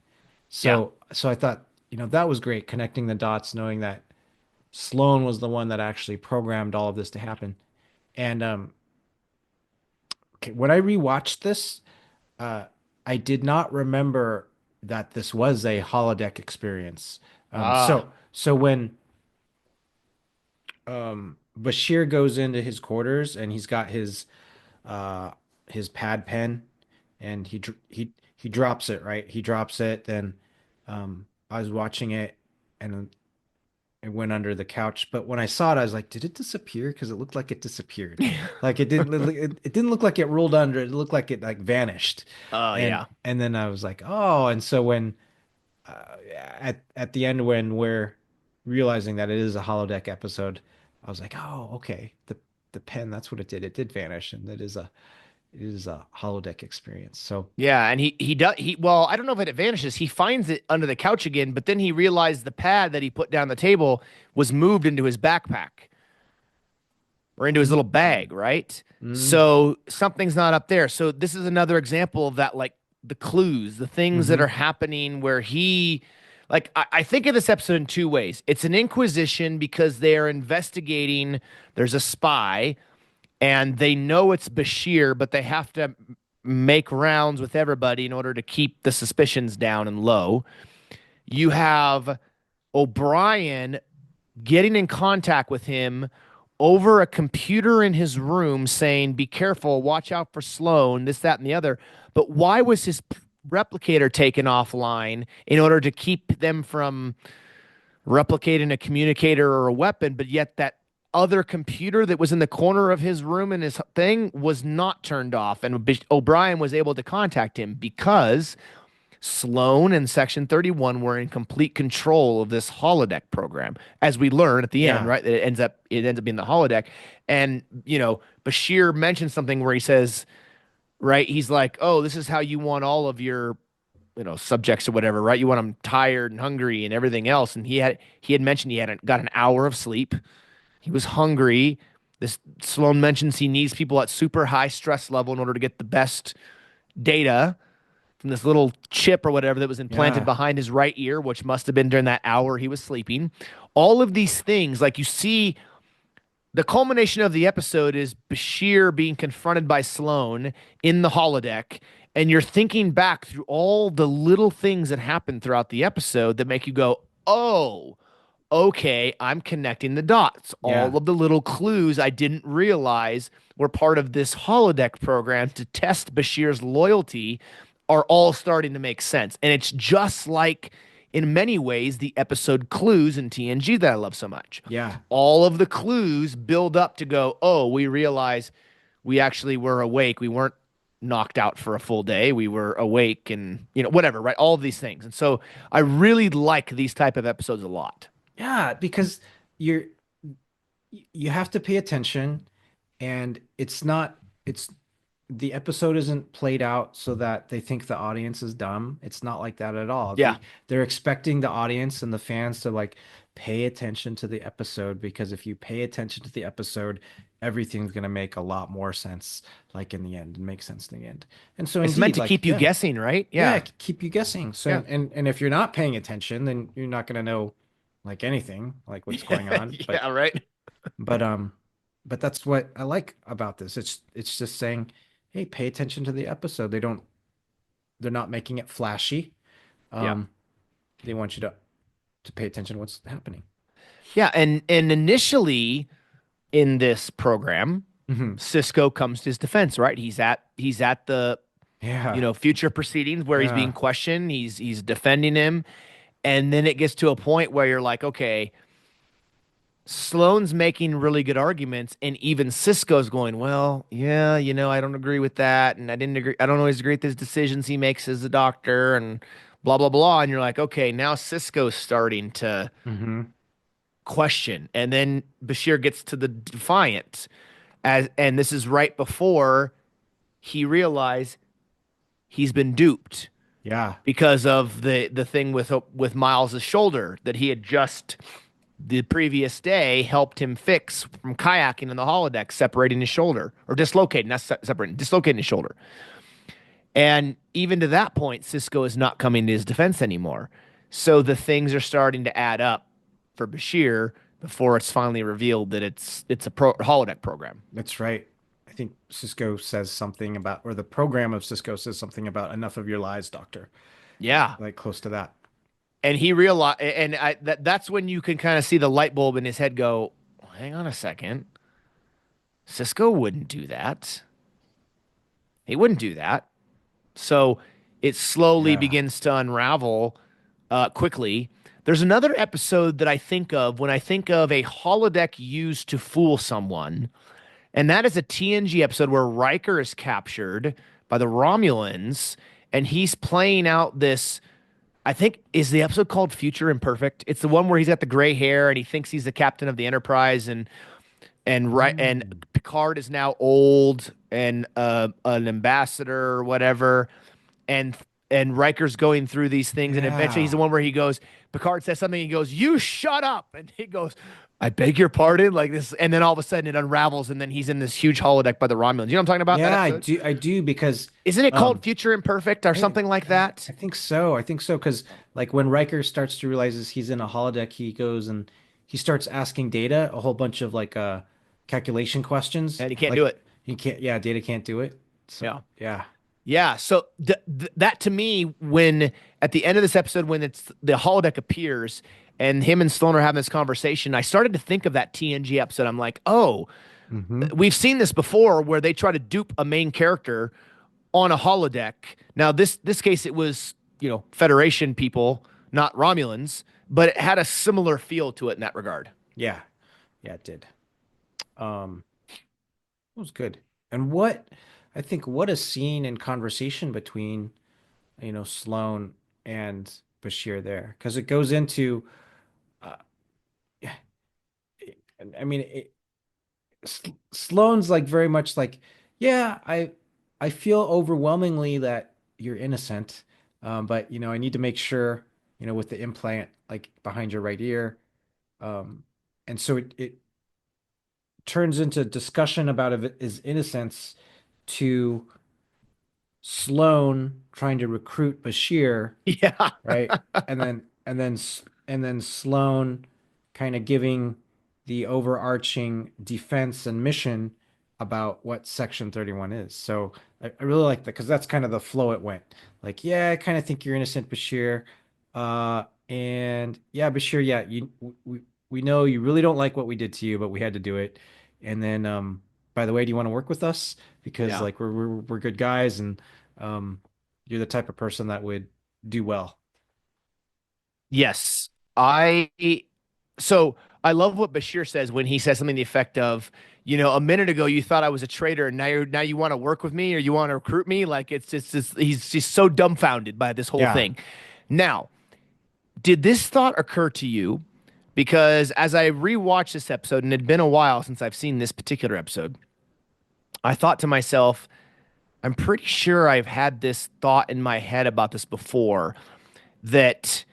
Yeah. So I thought, that was great connecting the dots, knowing that Sloan was the one that actually programmed all of this to happen. And okay, when I rewatched this, uh, I did not remember that this was a holodeck experience. Ah. So when Bashir goes into his quarters and he's got uh his pad pen and he drops it, right? He drops it. Then I was watching it and it went under the couch. But when I saw it, I was like, did it disappear? Because it looked like it disappeared. Like it didn't look like it rolled under. It looked like it like vanished. Oh And yeah. and then I was like, oh, and so when at the end when we're realizing that it is a holodeck episode, I was like, oh, okay. The pen, that's what it did. It did vanish, and it is a holodeck experience. So Yeah, and he does he well, I don't know if it vanishes. He finds it under the couch again, but then he realized the pad that he put down the table was moved into his backpack or into his little bag, right? mm, So something's not up there. So this is another example of that, like the clues, the things that hmm are happening where he like I think of this episode in two ways. It's an inquisition because they are investigating, there's a spy and they know it's Bashir, but they have to make rounds with everybody in order to keep the suspicions down and low. You have O'Brien getting in contact with him over a computer in his room saying, be careful, watch out for Sloan, this, that, and the other. But why was his replicator taken offline in order to keep them from replicating a communicator or a weapon, but yet that other computer that was in the corner of his room in his thing was not turned off. And O'Brien was able to contact him because Sloan and Section 31 were in complete control of this holodeck program, as we learn at the end, yeah, right? That it ends up being the holodeck. And, Bashir mentioned something where he says, right, he's like, oh, this is how you want all of your subjects or whatever, right? You want them tired and hungry and everything else. And he had mentioned he hadn't got an hour of sleep. He was hungry. This Sloan mentions he needs people at super high stress level in order to get the best data from this little chip or whatever that was implanted yeah, behind his right ear, which must have been during that hour he was sleeping. All of these things, like you see, the culmination of the episode is Bashir being confronted by Sloan in the holodeck, and you're thinking back through all the little things that happen throughout the episode that make you go, oh, okay, I'm connecting the dots. yeah, All of the little clues I didn't realize were part of this holodeck program to test Bashir's loyalty are all starting to make sense. And it's just like, in many ways, the episode Clues in TNG that I love so much. yeah, All of the clues build up to go, oh, we realize we actually were awake. We weren't knocked out for a full day. We were awake and, whatever, right? All of these things. And so I really like these type of episodes a lot. yeah. Because you're you have to pay attention, and it's the episode isn't played out so that they think the audience is dumb. It's not like that at all. Yeah. They're expecting the audience and the fans to like pay attention to the episode, because if you pay attention to the episode, everything's going to make a lot more sense like in the end and make sense in the end. And so It's meant indeed, to like, keep you yeah, guessing, right? yeah, Yeah. keep you guessing. So Yeah. and if you're not paying attention, then you're not going to know like anything, like what's going on. Yeah, right. But but that's what I like about this. It's just saying, hey, pay attention to the episode. They're not making it flashy. Yeah. Um, they want you to pay attention to what's happening. Yeah, and initially in this program, Hmm. Cisco comes to his defense, right? He's at the Yeah. future proceedings where he's being Yeah. questioned. He's defending him, and then it gets to a point where you're like, okay, Sloan's making really good arguments, and even Cisco's going, well, yeah, I don't agree with that, and I don't always agree with his decisions he makes as a doctor, and blah blah blah. And you're like, okay, now Cisco's starting to Hmm. question, and then Bashir gets to the defiant, and this is right before he realized he's been duped Yeah. because of the thing with Miles's shoulder that he had just the previous day helped him fix from kayaking in the holodeck, separating his shoulder or dislocating, not separating, dislocating his shoulder. And even to that point, Cisco is not coming to his defense anymore. So the things are starting to add up for Bashir before it's finally revealed that it's a holodeck program. That's right. I think Cisco says something about, or the program of Cisco says something about enough of your lies, doctor. Yeah. Like close to that. And he realized, and that's when you can kind of see the light bulb in his head go, well, hang on a second. Cisco wouldn't do that. He wouldn't do that. So it slowly Yeah. begins to unravel quickly. There's another episode that I think of when I think of a holodeck used to fool someone, and that is a TNG episode where Riker is captured by the Romulans, and he's playing out this. I think is the episode called Future Imperfect. It's the one where he's got the gray hair and he thinks he's the captain of the Enterprise, and Mm. Picard is now old and an ambassador or whatever, and and Riker's going through these things, and eventually he's the Yeah. one where he goes, Picard says something, he goes, "You shut up," and he goes, "I beg your pardon," like this, and then all of a sudden it unravels, and then he's in this huge holodeck by the Romulans. You know what I'm talking about? That Yeah, episode? I do because Isn't it called um Future Imperfect or I, something like that? I think so. I think so because like when Riker starts to realizes he's in a holodeck, he goes and he starts asking Data a whole bunch of like calculation questions. And he can't do Like it. he can't, yeah, Data can't do it. So Yeah. yeah. Yeah, so that to me, when at the end of this episode, when it's the holodeck appears and him and Sloan are having this conversation, I started to think of that TNG episode. I'm like, oh, Hmm. we've seen this before where they try to dupe a main character on a holodeck. Now this case it was Federation people, not Romulans, but it had a similar feel to it in that regard. Yeah. Yeah, it did. Um it was good. And what I think what a scene and conversation between Sloan and Bashir there because it goes into uh, I mean Sloane's like very much like, yeah, I feel overwhelmingly that you're innocent, but I need to make sure, with the implant like behind your right ear, um, and so it turns into discussion about his innocence to Sloane trying to recruit Bashir, Yeah. right? And then Sloane kind of giving the overarching defense and mission about what Section 31 is. So I really like that because that's kind of the flow it went. Like, yeah, I kind of think you're innocent, Bashir. And yeah, Bashir, yeah, we know you really don't like what we did to you, but we had to do it. And then by the way, do you want to work with us? Because Yeah. like we're good guys and um you're the type of person that would do well. Yes. I so I love what Bashir says when he says something to the effect of, a minute ago you thought I was a traitor and now you want to work with me or you want to recruit me. Like it's just he's just so dumbfounded by this whole Yeah. thing. Now, did this thought occur to you? Because as I rewatched this episode, and it had been a while since I've seen this particular episode, I thought to myself, I'm pretty sure I've had this thought in my head about this before that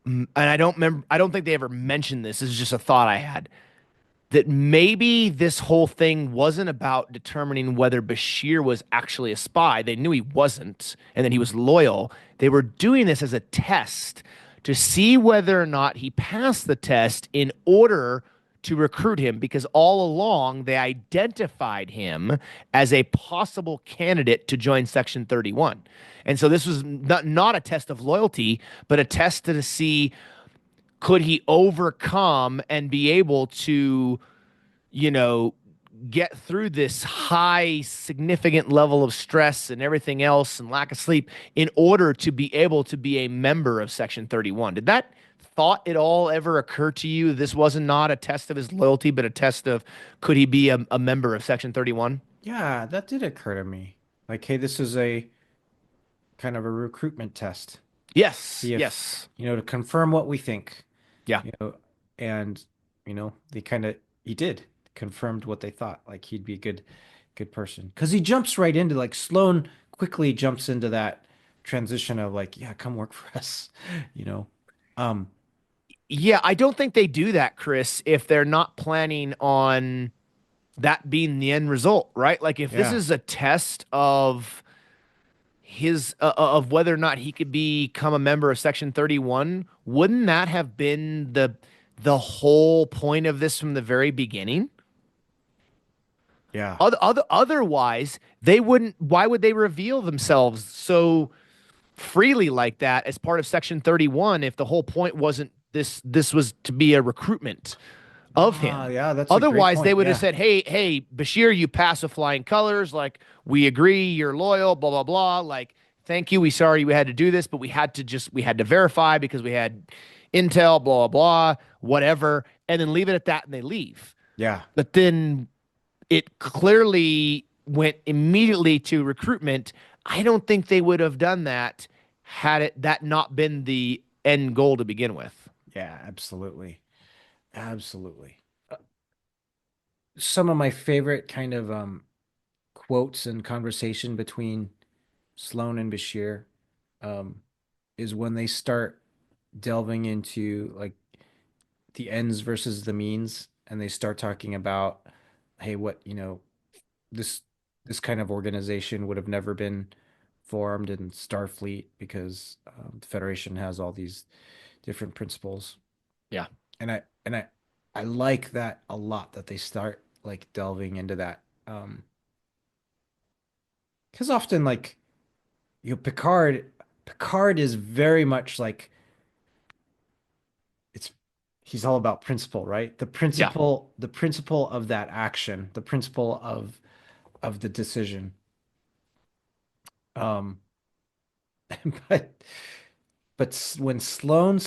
and I don't remember, I don't think they ever mentioned this. This is just a thought I had that maybe this whole thing wasn't about determining whether Bashir was actually a spy. They knew he wasn't, and that he was loyal. They were doing this as a test to see whether or not he passed the test in order to recruit him because all along they identified him as a possible candidate to join Section 31. And so this was not a test of loyalty, but a test to see could he overcome and be able to, you know, get through this high, significant level of stress and everything else and lack of sleep in order to be able to be a member of Section 31. Did that thought at all ever occur to you? This wasn't not a test of his loyalty, but a test of could he be a member of Section 31? Yeah, that did occur to me. Like, hey, this is a kind of a recruitment test. Yes, See if, yes. to confirm what we think, Yeah. and, he did confirmed what they thought, like he'd be a good person. Because he jumps right into, like, Sloan quickly jumps into that transition of like, yeah, come work for us, you know. Um, Yeah, I don't think they do that, Chris, if they're not planning on that being the end result, right? Like if this yeah, is a test of his of whether or not he could become a member of Section 31, wouldn't that have been the whole point of this from the very beginning? yeah. Otherwise, they wouldn't. Why would they reveal themselves so freely like that as part of Section 31 if the whole point wasn't this was to be a recruitment of Ah, him? yeah, that's a great Otherwise, they point. would have Yeah, said, hey, Bashir, you pass with flying colors. Like, we agree, you're loyal, blah, blah, blah. Like, thank you. We sorry we had to do this, but we had to verify because we had intel, blah, blah, blah, whatever. And then leave it at that and they leave. yeah. But then it clearly went immediately to recruitment. I don't think they would have done that had it that not been the end goal to begin with. Yeah, absolutely. Absolutely. Some of my favorite kind of quotes and conversation between Sloan and Bashir um is when they start delving into like the ends versus the means, and they start talking about, hey, this this kind of organization would have never been formed in Starfleet because the Federation has all these different principles. Yeah. And I like that a lot, that they start like delving into that. Because often, like, Picard is very much like, it's he's all about principle, right? Yeah. The principle of that action, the principle of the decision. Um, but when Sloan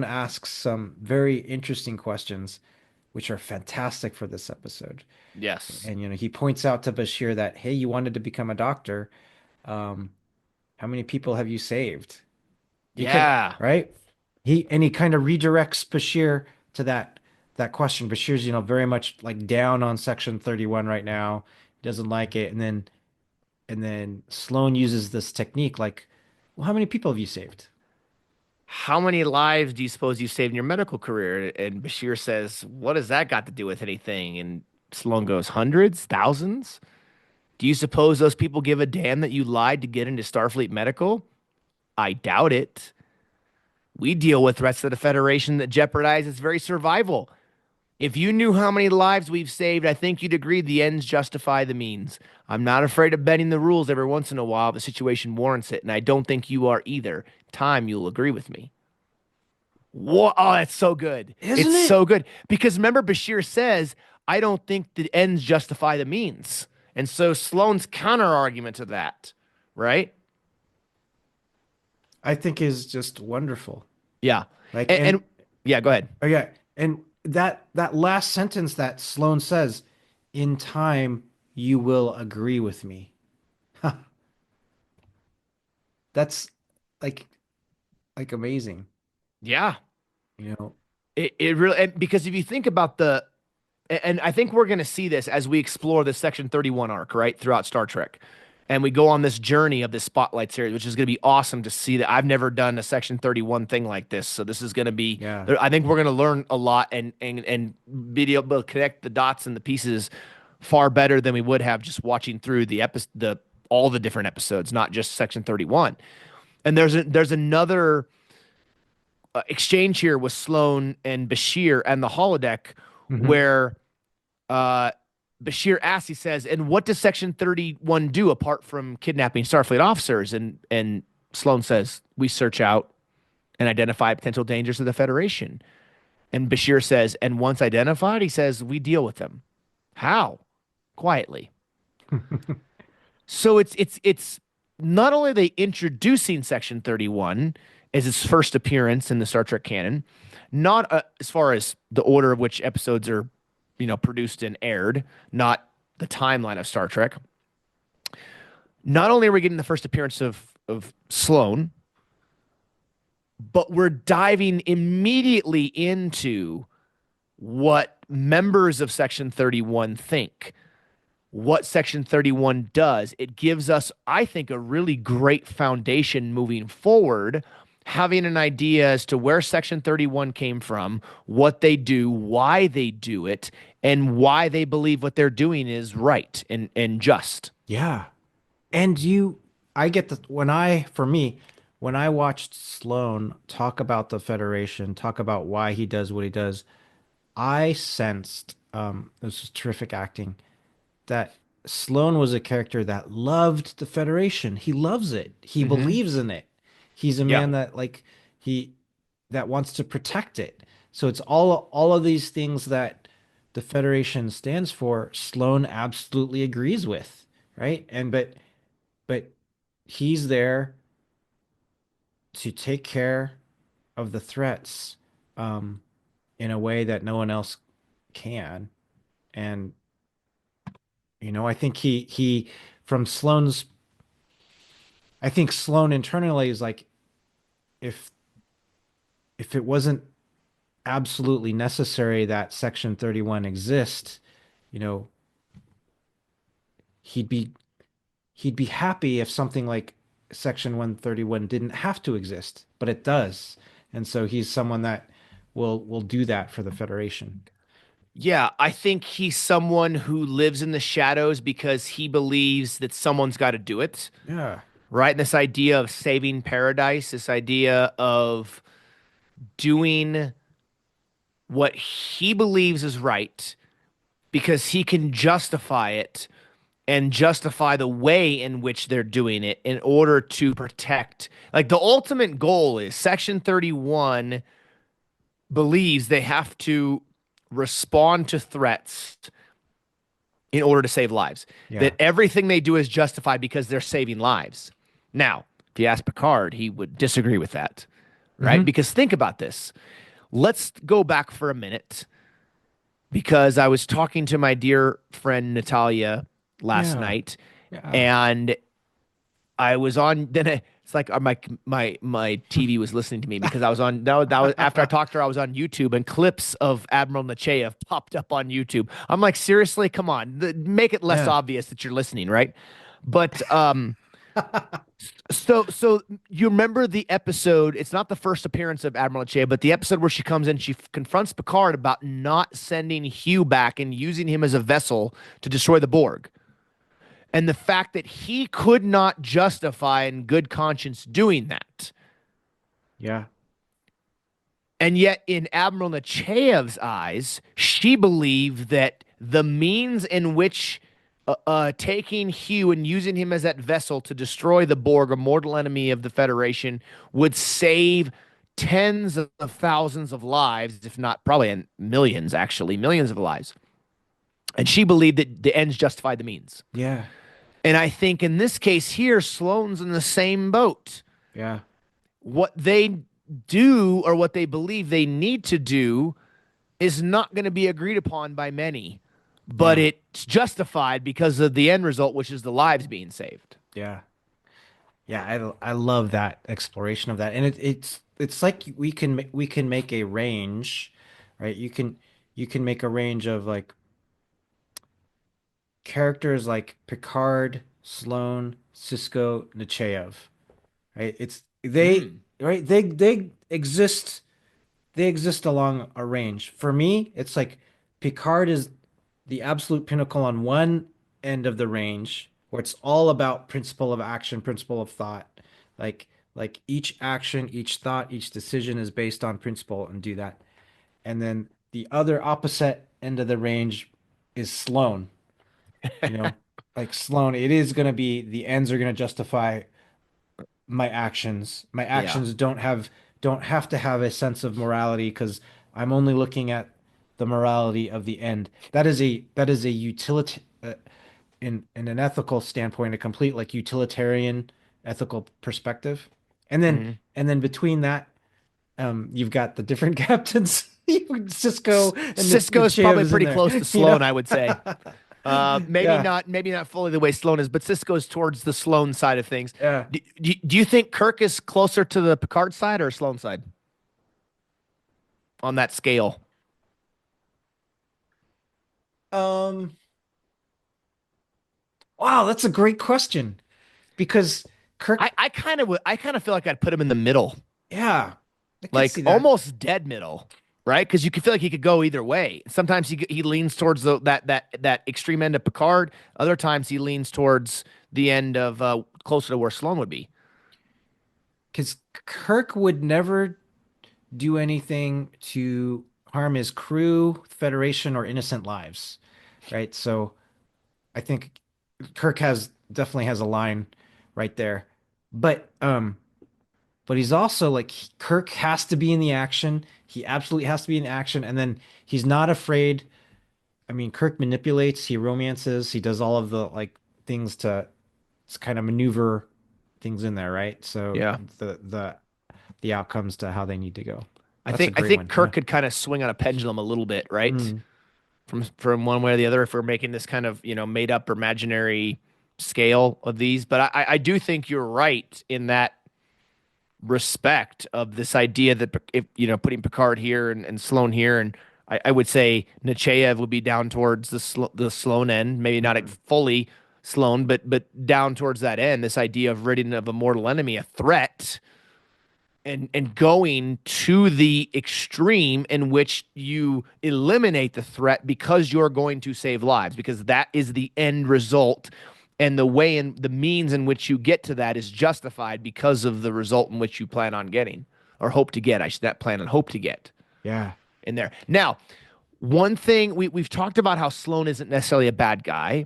asks some very interesting questions, which are fantastic for this episode. Yes. And he points out to Bashir that, hey, you wanted to become a doctor. Um, how many people have you saved? He could, Yeah. right? He kind of redirects Bashir to that question. Bashir's, very much like down on Section 31 right now. He doesn't like it. And then Sloan uses this technique like, well, how many people have you saved? How many lives do you suppose you saved in your medical career? And Bashir says, what has that got to do with anything? And Sloan goes, hundreds, thousands? Do you suppose those people give a damn that you lied to get into Starfleet Medical? I doubt it. We deal with threats to the Federation that jeopardize its very survival. If you knew how many lives we've saved, I think you'd agree the ends justify the means. I'm not afraid of bending the rules every once in a while if the situation warrants it, and I don't think you are either. Time, you'll agree with me. Whoa, oh, that's so good. Isn't It's it? so good. Because remember, Bashir says, I don't think the ends justify the means. And so Sloane's counter argument to that, right? I think is just wonderful. Yeah. Like, And yeah, go ahead. oh yeah, and that last sentence that Sloan says, in time you will agree with me. That's like amazing, Yeah. you know. It really, because if you think about and I think we're going to see this as we explore the Section 31 arc, right, throughout Star Trek. And we go on this journey of this Spotlight series, which is going to be awesome to see that. I've never done a Section 31 thing like this. So this is going to be, Yeah. I think we're going to learn a lot and be able to connect the dots and the pieces far better than we would have just watching through all the different episodes, not just Section 31. And there's another exchange here with Sloan and Bashir and the holodeck, Hmm. where uh, Bashir asks, he says, "And what does Section 31 do apart from kidnapping Starfleet officers?" And Sloan says, "We search out and identify potential dangers of the Federation." And Bashir says, "And once identified," he says, "we deal with them." How? Quietly. So it's not only are they introducing Section 31 as its first appearance in the Star Trek canon, not as far as the order of which episodes are, produced and aired, not the timeline of Star Trek. Not only are we getting the first appearance of Sloan, but we're diving immediately into what members of Section 31 think, what Section 31 does. It gives us, I think, a really great foundation moving forward, having an idea as to where Section 31 came from, what they do, why they do it, and why they believe what they're doing is right and just. Yeah. And I get the, for me, when I watched Sloane talk about the Federation, talk about why he does what he does, I sensed, this was terrific acting, that Sloane was a character that loved the Federation. He loves it. He Mm-hmm. believes in it. He's a Yeah. man that he that wants to protect it. So it's all of these things that the Federation stands for, Sloane absolutely agrees with, right? And but he's there to take care of the threats um, in a way that no one else can. And I think he from Sloane's I think Sloane internally is like, if if it wasn't absolutely necessary that Section 31 exist, you know, he'd be he'd be happy if something like Section 131 didn't have to exist, but it does. And so he's someone that will do that for the Federation. Yeah, I think he's someone who lives in the shadows because he believes that someone's got to do it, Yeah. right? And this idea of saving paradise, this idea of doing what he believes is right because he can justify it and justify the way in which they're doing it in order to protect. Like the ultimate goal is Section 31 believes they have to respond to threats in order to save lives. That Yeah. everything they do is justified because they're saving lives. Now, if you ask Picard, he would disagree with that, right? Hmm. Because think about this. Let's go back for a minute because I was talking to my dear friend Natalia last Yeah. night, Yeah. and I was on. It's like my TV was listening to me because I was on. That was after I talked to her. I was on YouTube, and clips of Admiral Nechayev popped up on YouTube. I'm like, seriously, come on, make it less Yeah. obvious that you're listening, right? But so you remember the episode? It's not the first appearance of Admiral Nechayev, but the episode where she comes in, she confronts Picard about not sending Hugh back and using him as a vessel to destroy the Borg. And the fact that he could not justify in good conscience doing that. Yeah. And yet, in Admiral Nechayev's eyes, she believed that the means in which taking Hugh and using him as that vessel to destroy the Borg, a mortal enemy of the Federation, would save tens of thousands of lives, if not probably millions, actually, millions of lives. And she believed that the ends justified the means. Yeah. And I think in this case here, Sloane's in the same boat. Yeah. What they do or what they believe they need to do is not going to be agreed upon by many, but Yeah. it's justified because of the end result, which is the lives being saved. Yeah. Yeah, I love that exploration of that, and it's like we can make a range, right? You can make a range of like characters like Picard, Sloane, Cisco, Nechayev, right? It's they Mm. right they exist along a range. For me, it's like Picard is the absolute pinnacle on one end of the range, where it's all about principle of action, principle of thought. Like Like each action, each thought, each decision is based on principle and do that. And then the other opposite end of the range is Sloan. You know, like Sloan, it is going to be the ends are going to justify my actions. My Yeah. actions don't have to have a sense of morality because I'm only looking at the morality of the end. That is a utility in an ethical standpoint, a complete like utilitarian ethical perspective. And then Mhm. between that, you've got the different captains. Cisco and the Cisco's probably Chivs in pretty there, close to you know? Sloan, I would say. Yeah, Maybe not fully the way Sloan is, but Cisco's towards the Sloan side of things. yeah. Do you think Kirk is closer to the Picard side or Sloan side on that scale? Um, wow, that's a great question because Kirk, I kind of feel like I'd put him in the middle, yeah, I could like see that. almost dead middle, right? Because you can feel like he could go either way. Sometimes he leans towards that extreme end of Picard. Other times he leans towards the end of closer to where Sloan would be. Because Kirk would never do anything to harm his crew, Federation, or innocent lives, right? So I think Kirk has definitely has a line right there. But he's also like Kirk has to be in the action. He absolutely has to be in action, and then he's not afraid. I mean, Kirk manipulates, he romances, he does all of the like things to kind of maneuver things in there, right? So Yeah. the outcomes to how they need to go. That's a I great think one. Yeah. Kirk could kind of swing on a pendulum a little bit, right? Mm, From one way or the other if we're making this kind of, made up or imaginary scale of these. But I do think you're right in that respect of this idea that if putting Picard here and Sloan here, and I would say Nechayev would be down towards the Sloan end, maybe not mm, fully Sloan, but down towards that end. This idea of ridding of a mortal enemy, a threat, and going to the extreme in which you eliminate the threat because you're going to save lives, because that is the end result, and the way and the means in which you get to that is justified because of the result in which you plan on getting or hope to get. I should not plan and hope to get yeah. in there. Now, one thing we've talked about how Sloan isn't necessarily a bad guy.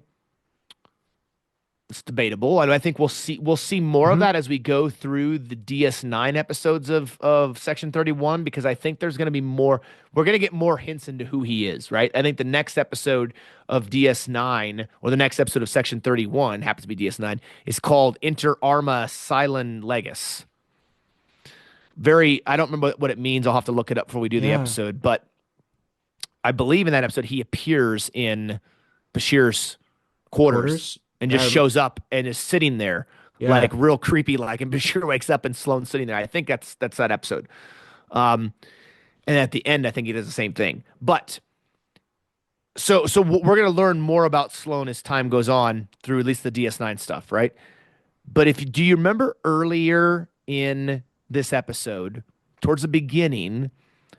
It's debatable, and I think we'll see more of Hmm. that as we go through the DS9 episodes of Section 31, because I think there's going to be more. We're going to get more hints into who he is, right? I think the next episode of DS9 or the next episode of Section 31 happens to be DS9 is called Inter Arma Silent Legis. I don't remember what it means. I'll have to look it up before we do the Yeah. episode, but I believe in that episode he appears in Bashir's quarters Quarters. and just shows up and is sitting there like Yeah. real creepy like, and Bashir wakes up and Sloane's sitting there. I think that's that episode. Um and at the end I think he does the same thing. But we're going to learn more about Sloane as time goes on through at least the DS9 stuff, right? But do you remember earlier in this episode towards the beginning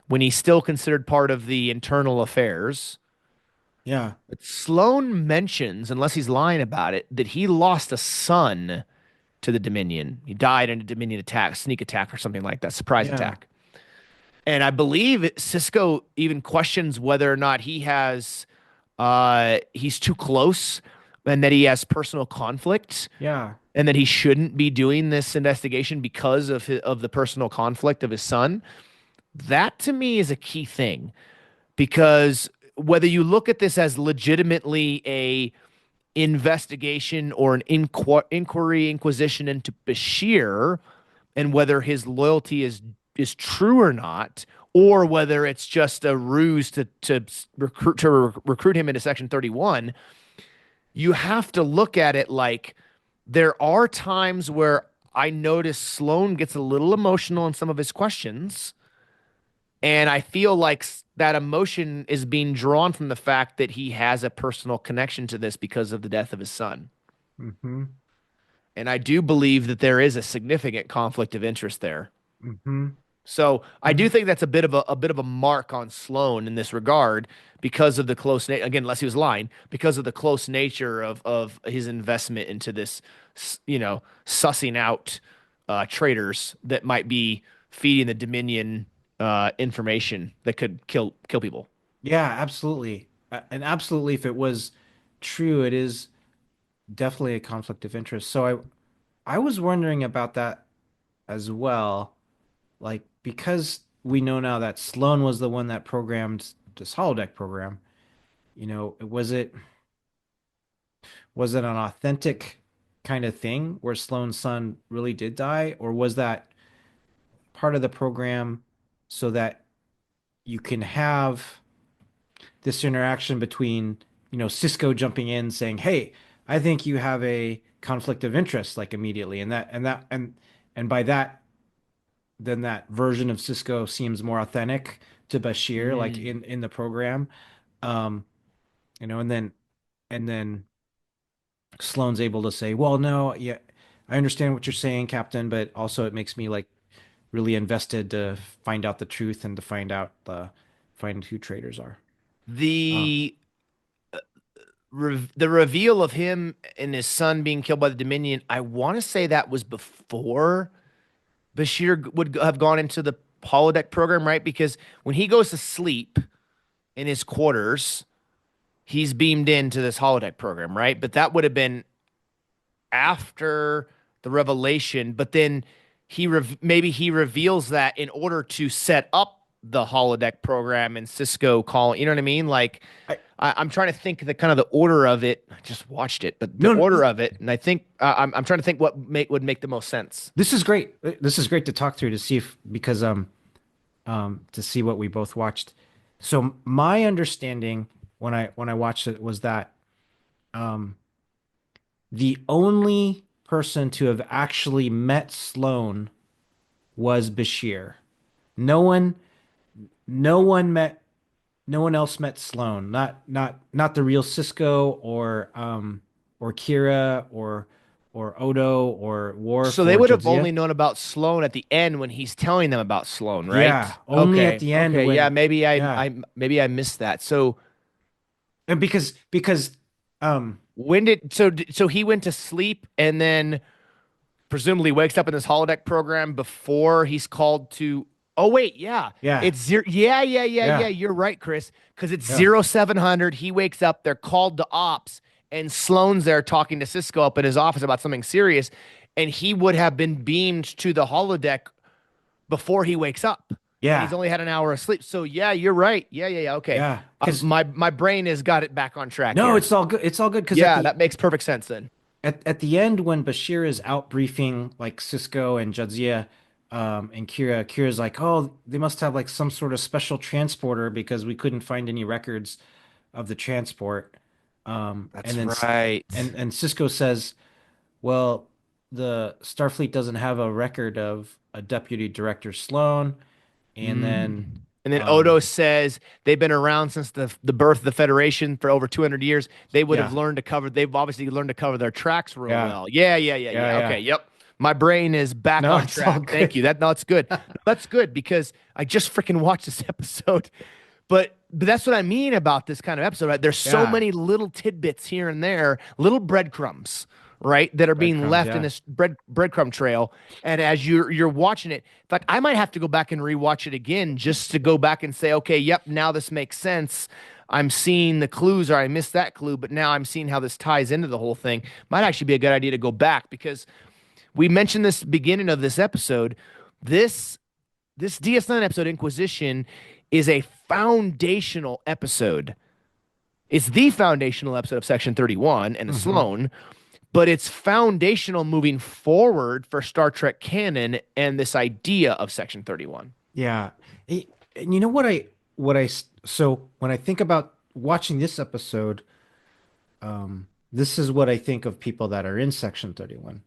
when he's still considered part of the internal affairs, Yeah. Sloane mentions, unless he's lying about it, that he lost a son to the Dominion. He died in a Dominion attack, sneak attack, or something like that, surprise Yeah. attack. And I believe Cisco even questions whether or not he's too close and that he has personal conflict Yeah. and that he shouldn't be doing this investigation because of the personal conflict of his son. That to me is a key thing, because whether you look at this as legitimately a investigation or an inquisition into Bashir and whether his loyalty is true or not, or whether it's just a ruse to recruit him into Section 31, you have to look at it like there are times where I notice Sloan gets a little emotional in some of his questions, and I feel like that emotion is being drawn from the fact that he has a personal connection to this because of the death of his son. Mm-hmm. And I do believe that there is a significant conflict of interest there. Mm-hmm. So I Hmm. do think that's a bit of a mark on Sloan in this regard because of the again, unless he was lying, because of the close nature of his investment into this, sussing out traitors that might be feeding the Dominion information that could kill people. Yeah, absolutely. And absolutely, if it was true, it is definitely a conflict of interest. So I was wondering about that as well. Like, because we know now that Sloan was the one that programmed this holodeck program, was it an authentic kind of thing where Sloan's son really did die, or was that part of the program so that you can have this interaction between, Cisco jumping in saying, "Hey, I think you have a conflict of interest," like immediately, and by that, then that version of Cisco seems more authentic to Bashir, like Mm. in the program, um, and then Sloan's able to say, "Well, no, yeah, I understand what you're saying, Captain, but also it makes me like really invested to find out the truth and to find who traitors are." Um, The the reveal of him and his son being killed by the Dominion, I want to say that was before Bashir would have gone into the holodeck program, right? Because when he goes to sleep in his quarters, he's beamed into this holodeck program, right? But that would have been after the revelation. But then maybe he reveals that in order to set up the holodeck program and Cisco calling. You know what I mean? Like I, I'm trying to think the kind of the order of it. I just watched it, but the no, order of it, and I think I'm trying to think what would make the most sense. this is great. This is great to talk through to see if because to see what we both watched. So my understanding when I watched it was that um the only person to have actually met Sloan was Bashir. No one no one met no one else met Sloan. Not the real Cisco or Kira or Odo or So Worf they or would have only Jadzia. known about Sloan at the end when he's telling them about Sloan, Yeah, right? only at Okay. the end Okay. Yeah. when yeah. Maybe I missed that. So And because um when so he went to sleep and then presumably wakes up in this holodeck program before he's called to. Oh wait, yeah, yeah, it's zero. Yeah. yeah, You're right, Chris, because it's yeah. 0700. He wakes up. They're called to ops, and Sloan's there talking to Cisco up in his office about something serious, and he would have been beamed to the holodeck before he wakes up, and he's Yeah, only had an hour of sleep. So yeah, you're right. Yeah. Okay, yeah. Because my brain has got it back on track no, here. it's all good. It's all good because Yeah, that makes perfect sense then. at the end when Bashir is out briefing like Cisco and Jadzia and Kira's like, oh, they must have like some sort of special transporter because we couldn't find any records of the transport. And That's then right. and Cisco says, well, the Starfleet doesn't have a record of a Deputy Director Sloan, and then Mm. And then um Odo says they've been around since the birth of the Federation for over 200 years. They would have yeah, learned to cover. They've obviously learned to cover their tracks real yeah, well. yeah, Yeah. yeah. Okay. Yep. My brain is back No, on it's all track. Thank good. you. That's good. That's good because I just freaking watched this episode. But that's what I mean about this kind of episode, right? There's so Yeah, many little tidbits here and there, little breadcrumbs, right, that are being breadcrumbs, left in yeah. this breadcrumb trail. And as you're watching it, in fact, I might have to go back and rewatch it again just to go back and say, okay, yep, now this makes sense. I'm seeing the clues, or I missed that clue, but now I'm seeing how this ties into the whole thing. Might actually be a good idea to go back because we mentioned this beginning of this episode. This this DS9 episode, Inquisition, is a foundational episode. It's the foundational episode of Section 31 and the Hmm. Sloan, but it's foundational moving forward for Star Trek canon and this idea of Section 31. Yeah. And you know so when I think about watching this episode, this is what I think of people that are in Section 31.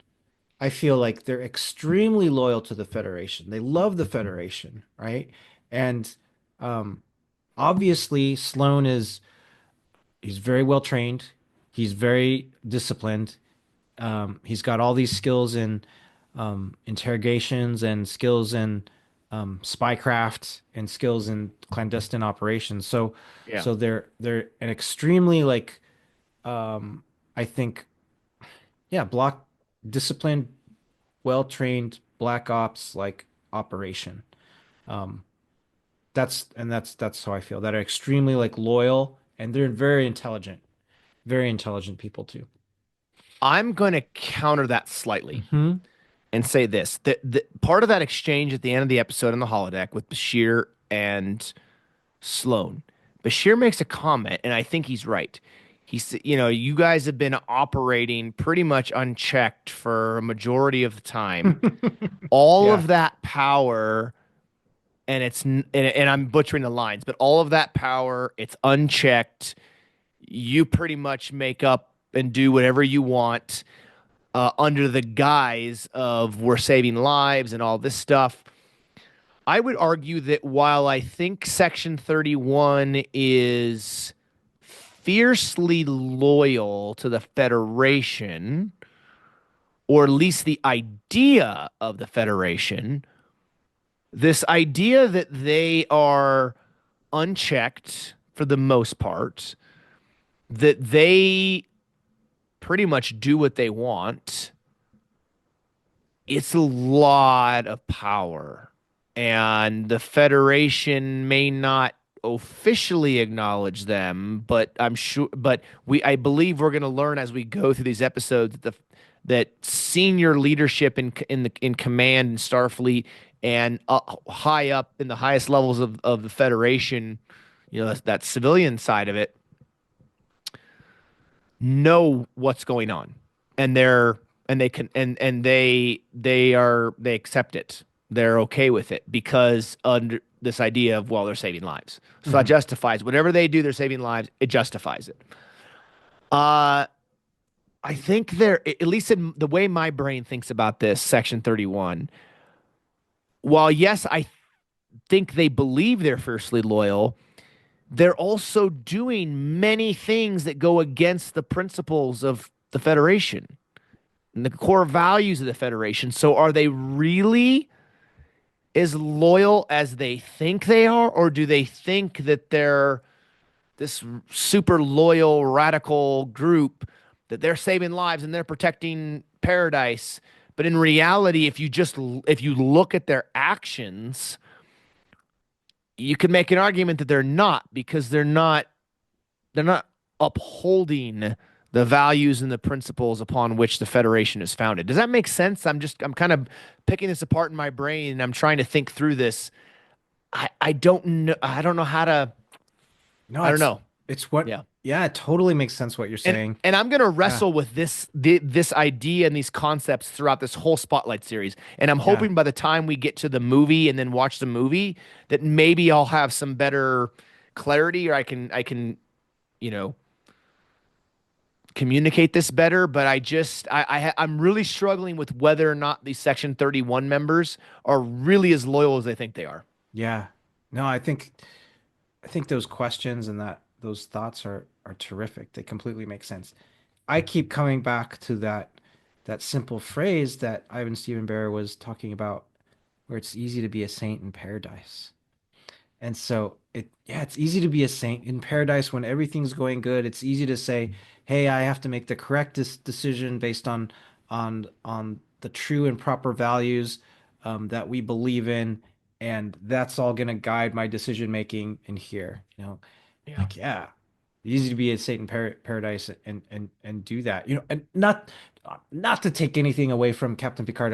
I feel like they're extremely loyal to the Federation. They love the Federation, right? And um, obviously Sloan he's very well trained. He's very disciplined. He's got all these skills in interrogations and skills in spycraft and skills in clandestine operations. So, Yeah. so they're an extremely like I think, yeah, block disciplined, well trained black ops like operation. Um, that's how I feel. That are extremely like loyal, and they're very intelligent people too. I'm going to counter that slightly Hmm. and say this: that the part of that exchange at the end of the episode in the holodeck with Bashir and Sloan, Bashir makes a comment, and I think he's right. He said, you guys have been operating pretty much unchecked for a majority of the time. All Yeah. of that power, and I'm butchering the lines, but all of that power, it's unchecked. You pretty much make up and do whatever you want under the guise of we're saving lives and all this stuff. I would argue that while I think Section 31 is fiercely loyal to the Federation, or at least the idea of the Federation, this idea that they are unchecked for the most part, that they pretty much do what they want, it's a lot of power. And the Federation may not officially acknowledge them, but I believe we're going to learn as we go through these episodes that senior leadership in command in Starfleet and high up in the highest levels of the Federation, that civilian side of it, know what's going on, and they can they accept it. They're okay with it because under this idea of, well, they're saving lives, so that Hmm. justifies whatever they do. They're saving lives. It justifies it. uh I think they're, at least in the way my brain thinks about this Section 31, while yes, I think they believe they're fiercely loyal, they're also doing many things that go against the principles of the Federation and the core values of the Federation. So are they really as loyal as they think they are, or do they think that they're this super loyal radical group, that they're saving lives and they're protecting paradise? But in reality, if you look at their actions, you can make an argument that they're not, because they're not upholding the values and the principles upon which the Federation is founded. Does that make sense? I'm kind of picking this apart in my brain, and I'm trying to think through this. I don't know. I don't know how to. No, I don't know. it's what Yeah. yeah, it totally makes sense what you're And saying. and I'm gonna Yeah. wrestle with this idea and these concepts throughout this whole Spotlight series. And I'm Yeah. hoping by the time we get to the movie and then watch the movie, that maybe I'll have some better clarity, or I can you know communicate this better. But I'm really struggling with whether or not these Section 31 members are really as loyal as they think they are. Yeah. No, I think those questions and those thoughts are terrific. They completely make sense. I keep coming back to that simple phrase that Ivan Stephen Bear was talking about, where it's easy to be a saint in paradise. And so it's easy to be a saint in paradise when everything's going good. It's easy to say, "Hey, I have to make the correct decision based on the true and proper values that we believe in, and that's all going to guide my decision making in here." Yeah. Like, yeah, easy to be a saint in paradise and do that. And not to take anything away from Captain Picard.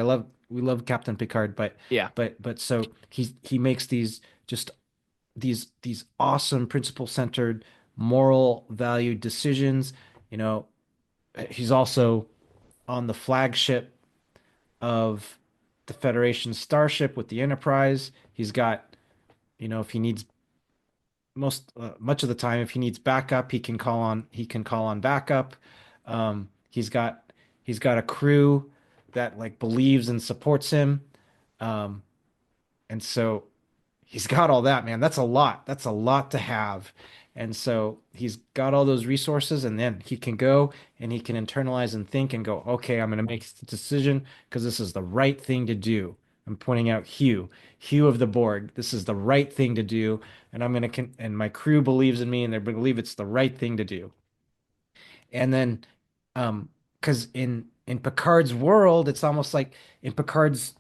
We love Captain Picard, but Yeah. so he makes these just these awesome principle centered moral value decisions. you know he's also on the flagship of the Federation starship with the Enterprise. He's got, if he needs much of the time, if he needs backup, he can call on backup. He's got a crew that like believes and supports him. um and so he's got all that, man. That's a lot to have. And so he's got all those resources, and then he can go and he can internalize and think and go, okay, I'm going to make the decision because this is the right thing to do. I'm pointing out Hugh of the Borg. This is the right thing to do, and and my crew believes in me, and they believe it's the right thing to do. And then, because in Picard's world, it's almost like in Picard's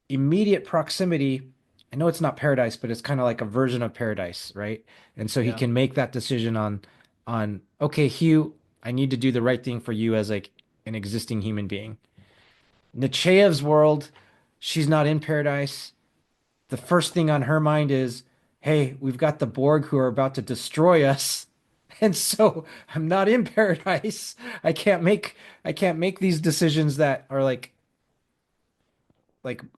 immediate proximity. I know it's not paradise, but it's kind of like a version of paradise, right? And so he Yeah. can make that decision on okay, Hugh, I need to do the right thing for you as like an existing human being. Nechaev's world, she's not in paradise. The first thing on her mind is, hey, we've got the Borg who are about to destroy us. And so I'm not in paradise. I can't make these decisions that are like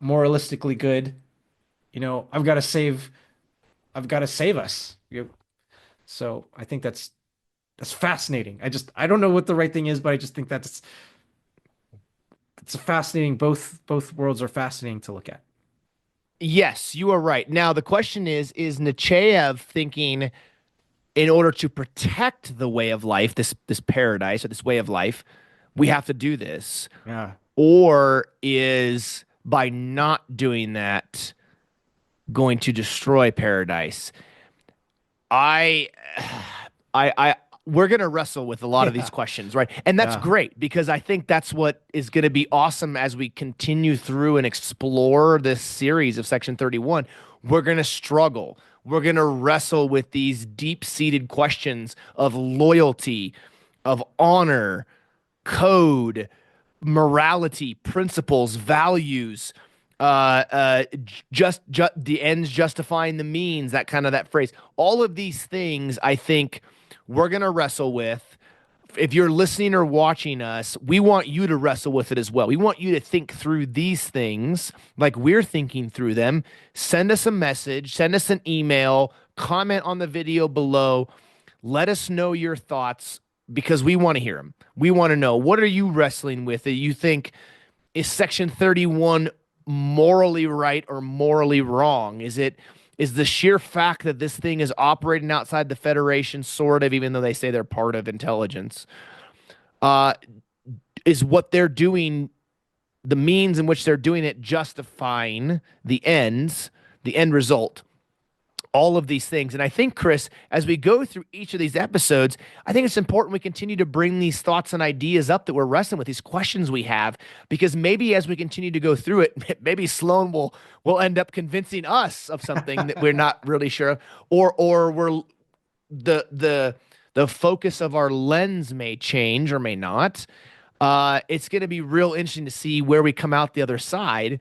moralistically good. You know, I've got to save us. So I think that's fascinating. I don't know what the right thing is, but I just think that's it's a fascinating both worlds are fascinating to look at. Yes, you are right. Now the question is Nechayev thinking in order to protect the way of life, this paradise or this way of life, we have to do this, Yeah. or is by not doing that going to destroy paradise? I, I, we're gonna wrestle with a lot of these Yeah. questions, right? And that's Yeah. great because I think that's what is going to be awesome as we continue through and explore this series of Section 31. We're gonna struggle. We're gonna wrestle with these deep-seated questions of loyalty, of honor, code, morality, principles, values, just the ends justifying the means, that phrase. All of these things, I think, we're gonna wrestle with. If you're listening or watching us, we want you to wrestle with it as well. We want you to think through these things like we're thinking through them. Send us a message, send us an email, comment on the video below. Let us know your thoughts because we want to hear them. We want to know, what are you wrestling with that you think is Section 31 morally right or morally wrong? Is the sheer fact that this thing is operating outside the Federation, sort of, even though they say they're part of intelligence, uh, is what they're doing, the means in which they're doing it, justifying the end result? All of these things. And I think, Chris, as we go through each of these episodes, I think it's important we continue to bring these thoughts and ideas up that we're wrestling with, these questions we have, because maybe as we continue to go through it, maybe Sloan will end up convincing us of something that we're not really sure of, or we're the focus of our lens may change or may not. It's going to be real interesting to see where we come out the other side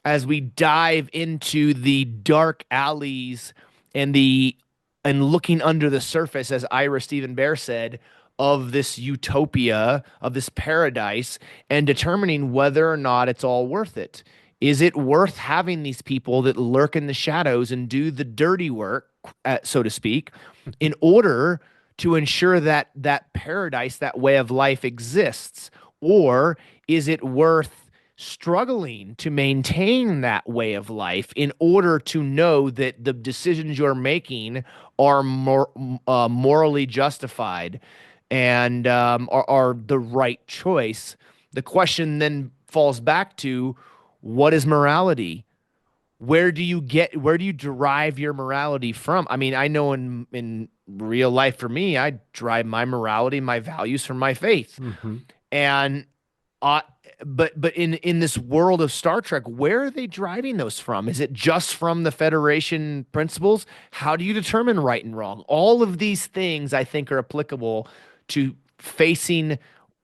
as we dive into the dark alleys and looking under the surface, as Ira Stephen Bear said, of this utopia, of this paradise, and determining whether or not it's all worth it. Is it worth having these people that lurk in the shadows and do the dirty work, so to speak, in order to ensure that that paradise, that way of life exists? Or is it worth struggling to maintain that way of life in order to know that the decisions you're making are morally justified and are the right choice? The question then falls back to, what is morality? Where do you derive your morality from? I mean, I know in real life for me, I derive my morality, my values from my faith. Hmm. And uh, but in this world of Star Trek, where are they driving those from? Is it just from the Federation principles? How do you determine right and wrong? All of these things I think are applicable to facing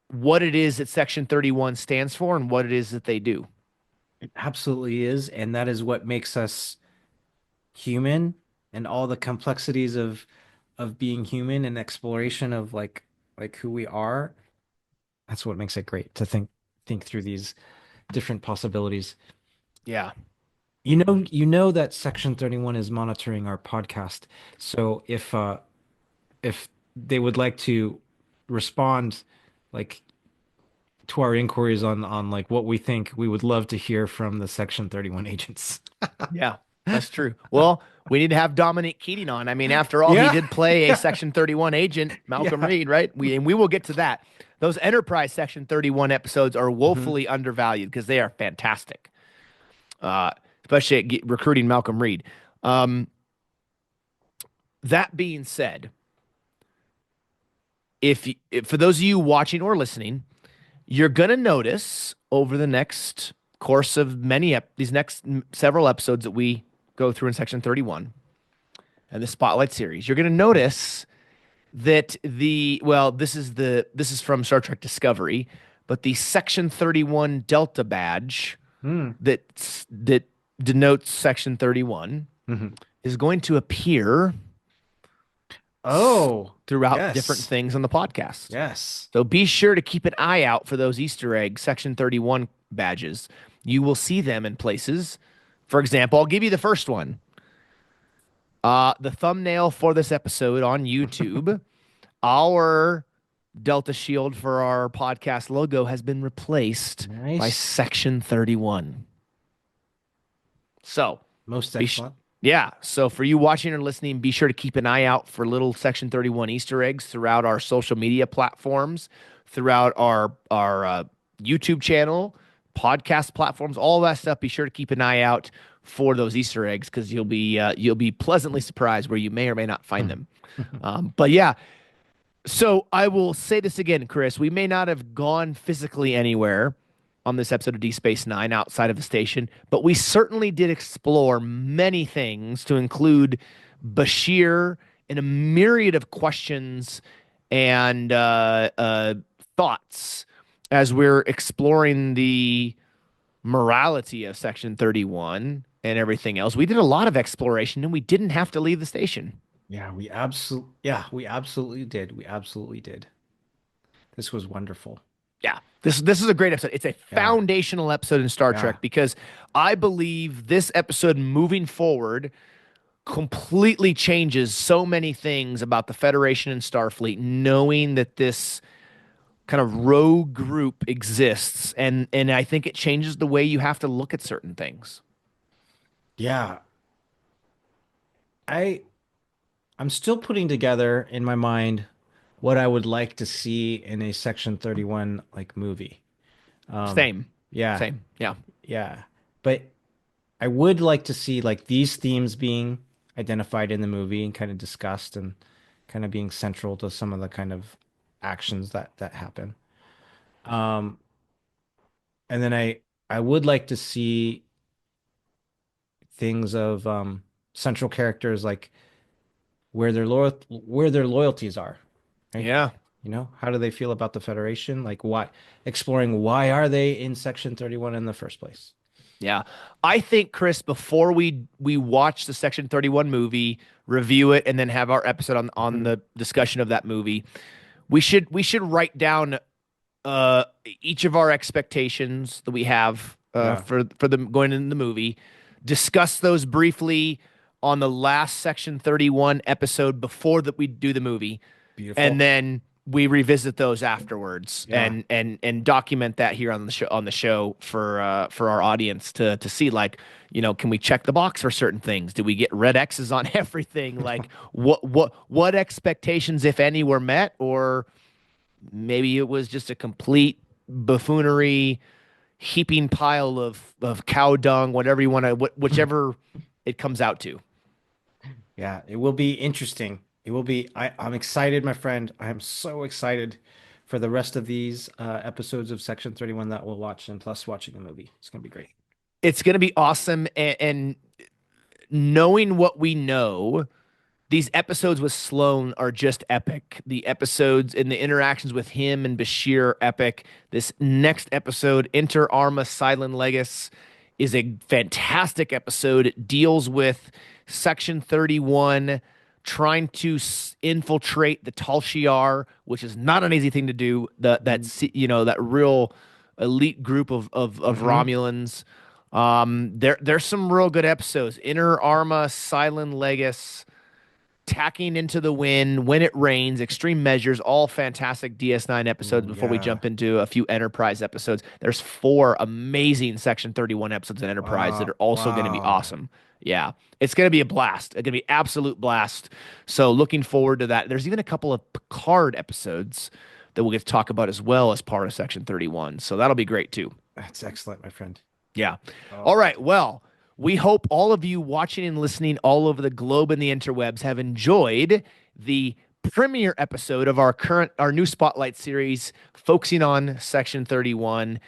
what it is that Section 31 stands for and what it is that they do. It absolutely is, and that is what makes us human and all the complexities of being human and exploration of like who we are. That's what makes it great to think through these different possibilities. Yeah. You know that Section 31 is monitoring our podcast. So if they would like to respond like to our inquiries on like what we think, we would love to hear from the Section 31 agents. Yeah, that's true. Well, we need to have Dominic Keating on. I mean, after all, he Yeah. did play a Yeah. Section 31 agent, Malcolm Yeah. Reed, right? We will get to that. Those Enterprise Section 31 episodes are Mhm. woefully undervalued because they are fantastic, uh, especially at recruiting Malcolm Reed. Um, that being said, if for those of you watching or listening, you're gonna notice over the next course of these next several episodes that we go through in Section 31 and the Spotlight series, you're going to notice that this is from Star Trek Discovery, but the Section 31 Delta badge that denotes Section 31 is going to appear throughout yes. different things on the podcast. Yes. So be sure to keep an eye out for those Easter egg Section 31 badges. You will see them in places. For example, I'll give you the first one. The thumbnail for this episode on YouTube, our Delta Shield for our podcast logo has been replaced by Section 31. So, most excellent. So for you watching or listening, be sure to keep an eye out for little Section 31 Easter eggs throughout our social media platforms, throughout our YouTube channel, podcast platforms, all that stuff. Be sure to keep an eye out for those Easter eggs because you'll be pleasantly surprised where you may or may not find them. But yeah, so I will say this again, Chris. We may not have gone physically anywhere on this episode of Deep Space Nine outside of the station, but we certainly did explore many things to include Bashir and a myriad of questions and thoughts as we're exploring the morality of Section 31 and everything else. We did a lot of exploration and we didn't have to leave the station. We absolutely did. We absolutely did. This was wonderful. Yeah, this is a great episode. It's a foundational episode in Star Trek because I believe this episode moving forward completely changes so many things about the Federation and Starfleet, knowing that this kind of rogue group exists, and I think it changes the way you have to look at certain things. Yeah. I'm still putting together in my mind what I would like to see in a Section 31 like movie. Same. Yeah. Same. Yeah. Yeah. But I would like to see like these themes being identified in the movie and kind of discussed and kind of being central to some of the kind of actions that happen. And then I would like to see things of central characters like where their loyalties are. Right? Yeah. You know, how do they feel about the Federation? Like exploring why are they in Section 31 in the first place? Yeah. I think, Chris, before we watch the Section 31 movie, review it, and then have our episode on the discussion of that movie, we should write down each of our expectations that we have for them going into the movie, discuss those briefly on the last Section 31 episode before that we do the movie. Beautiful. And then we revisit those afterwards and document that here on the show for our audience to see, like, you know, can we check the box for certain things? Did we get red X's on everything? Like what expectations, if any, were met, or maybe it was just a complete buffoonery heaping pile of cow dung, whatever you want to, whichever it comes out to. Yeah, it will be interesting. It will be. I'm excited, my friend. I am so excited for the rest of these episodes of Section 31 that we'll watch, and plus watching the movie. It's going to be great. It's going to be awesome. And knowing what we know, these episodes with Sloan are just epic. The episodes and the interactions with him and Bashir are epic. This next episode, Inter Arma Silent Legis, is a fantastic episode. It deals with Section 31 trying to infiltrate the Tal Shiar, which is not an easy thing to do. That real elite group of Romulans. There's some real good episodes. Inter Arma, Silent Legis, Tacking into the Wind, When It Rains, Extreme Measures, all fantastic DS9 episodes. Before we jump into a few Enterprise episodes, there's 4 amazing Section 31 episodes in Enterprise that are also going to be awesome. Yeah, it's going to be a blast. It's going to be absolute blast. So looking forward to that. There's even a couple of Picard episodes that we'll get to talk about as well as part of Section 31. So that'll be great too. That's excellent, my friend. Yeah. All right. Well, we hope all of you watching and listening all over the globe and the interwebs have enjoyed the premiere episode of our new Spotlight series focusing on Section 31.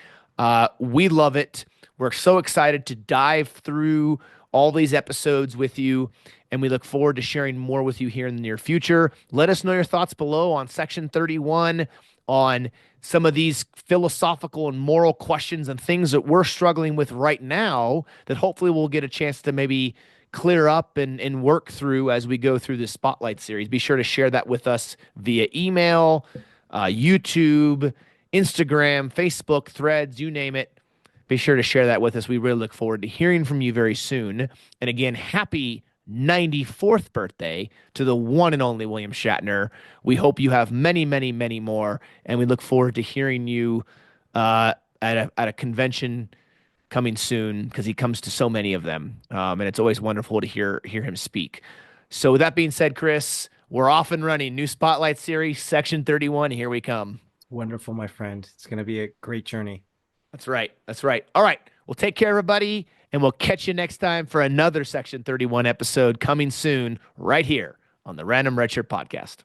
We love it. We're so excited to dive through all these episodes with you, and we look forward to sharing more with you here in the near future. Let us know your thoughts below on Section 31, on some of these philosophical and moral questions and things that we're struggling with right now that hopefully we'll get a chance to maybe clear up and work through as we go through this Spotlight series. Be sure to share that with us via email, YouTube, Instagram, Facebook, Threads, you name it. Be sure to share that with us. We really look forward to hearing from you very soon. And again, happy 94th birthday to the one and only William Shatner. We hope you have many, many, many more. And we look forward to hearing you at a convention coming soon, because he comes to so many of them. And it's always wonderful to hear him speak. So with that being said, Chris, we're off and running. New Spotlight series, Section 31. Here we come. Wonderful, my friend. It's going to be a great journey. That's right. That's right. All right. Well, take care, everybody, and we'll catch you next time for another Section 31 episode coming soon right here on the Random Redshirt Podcast.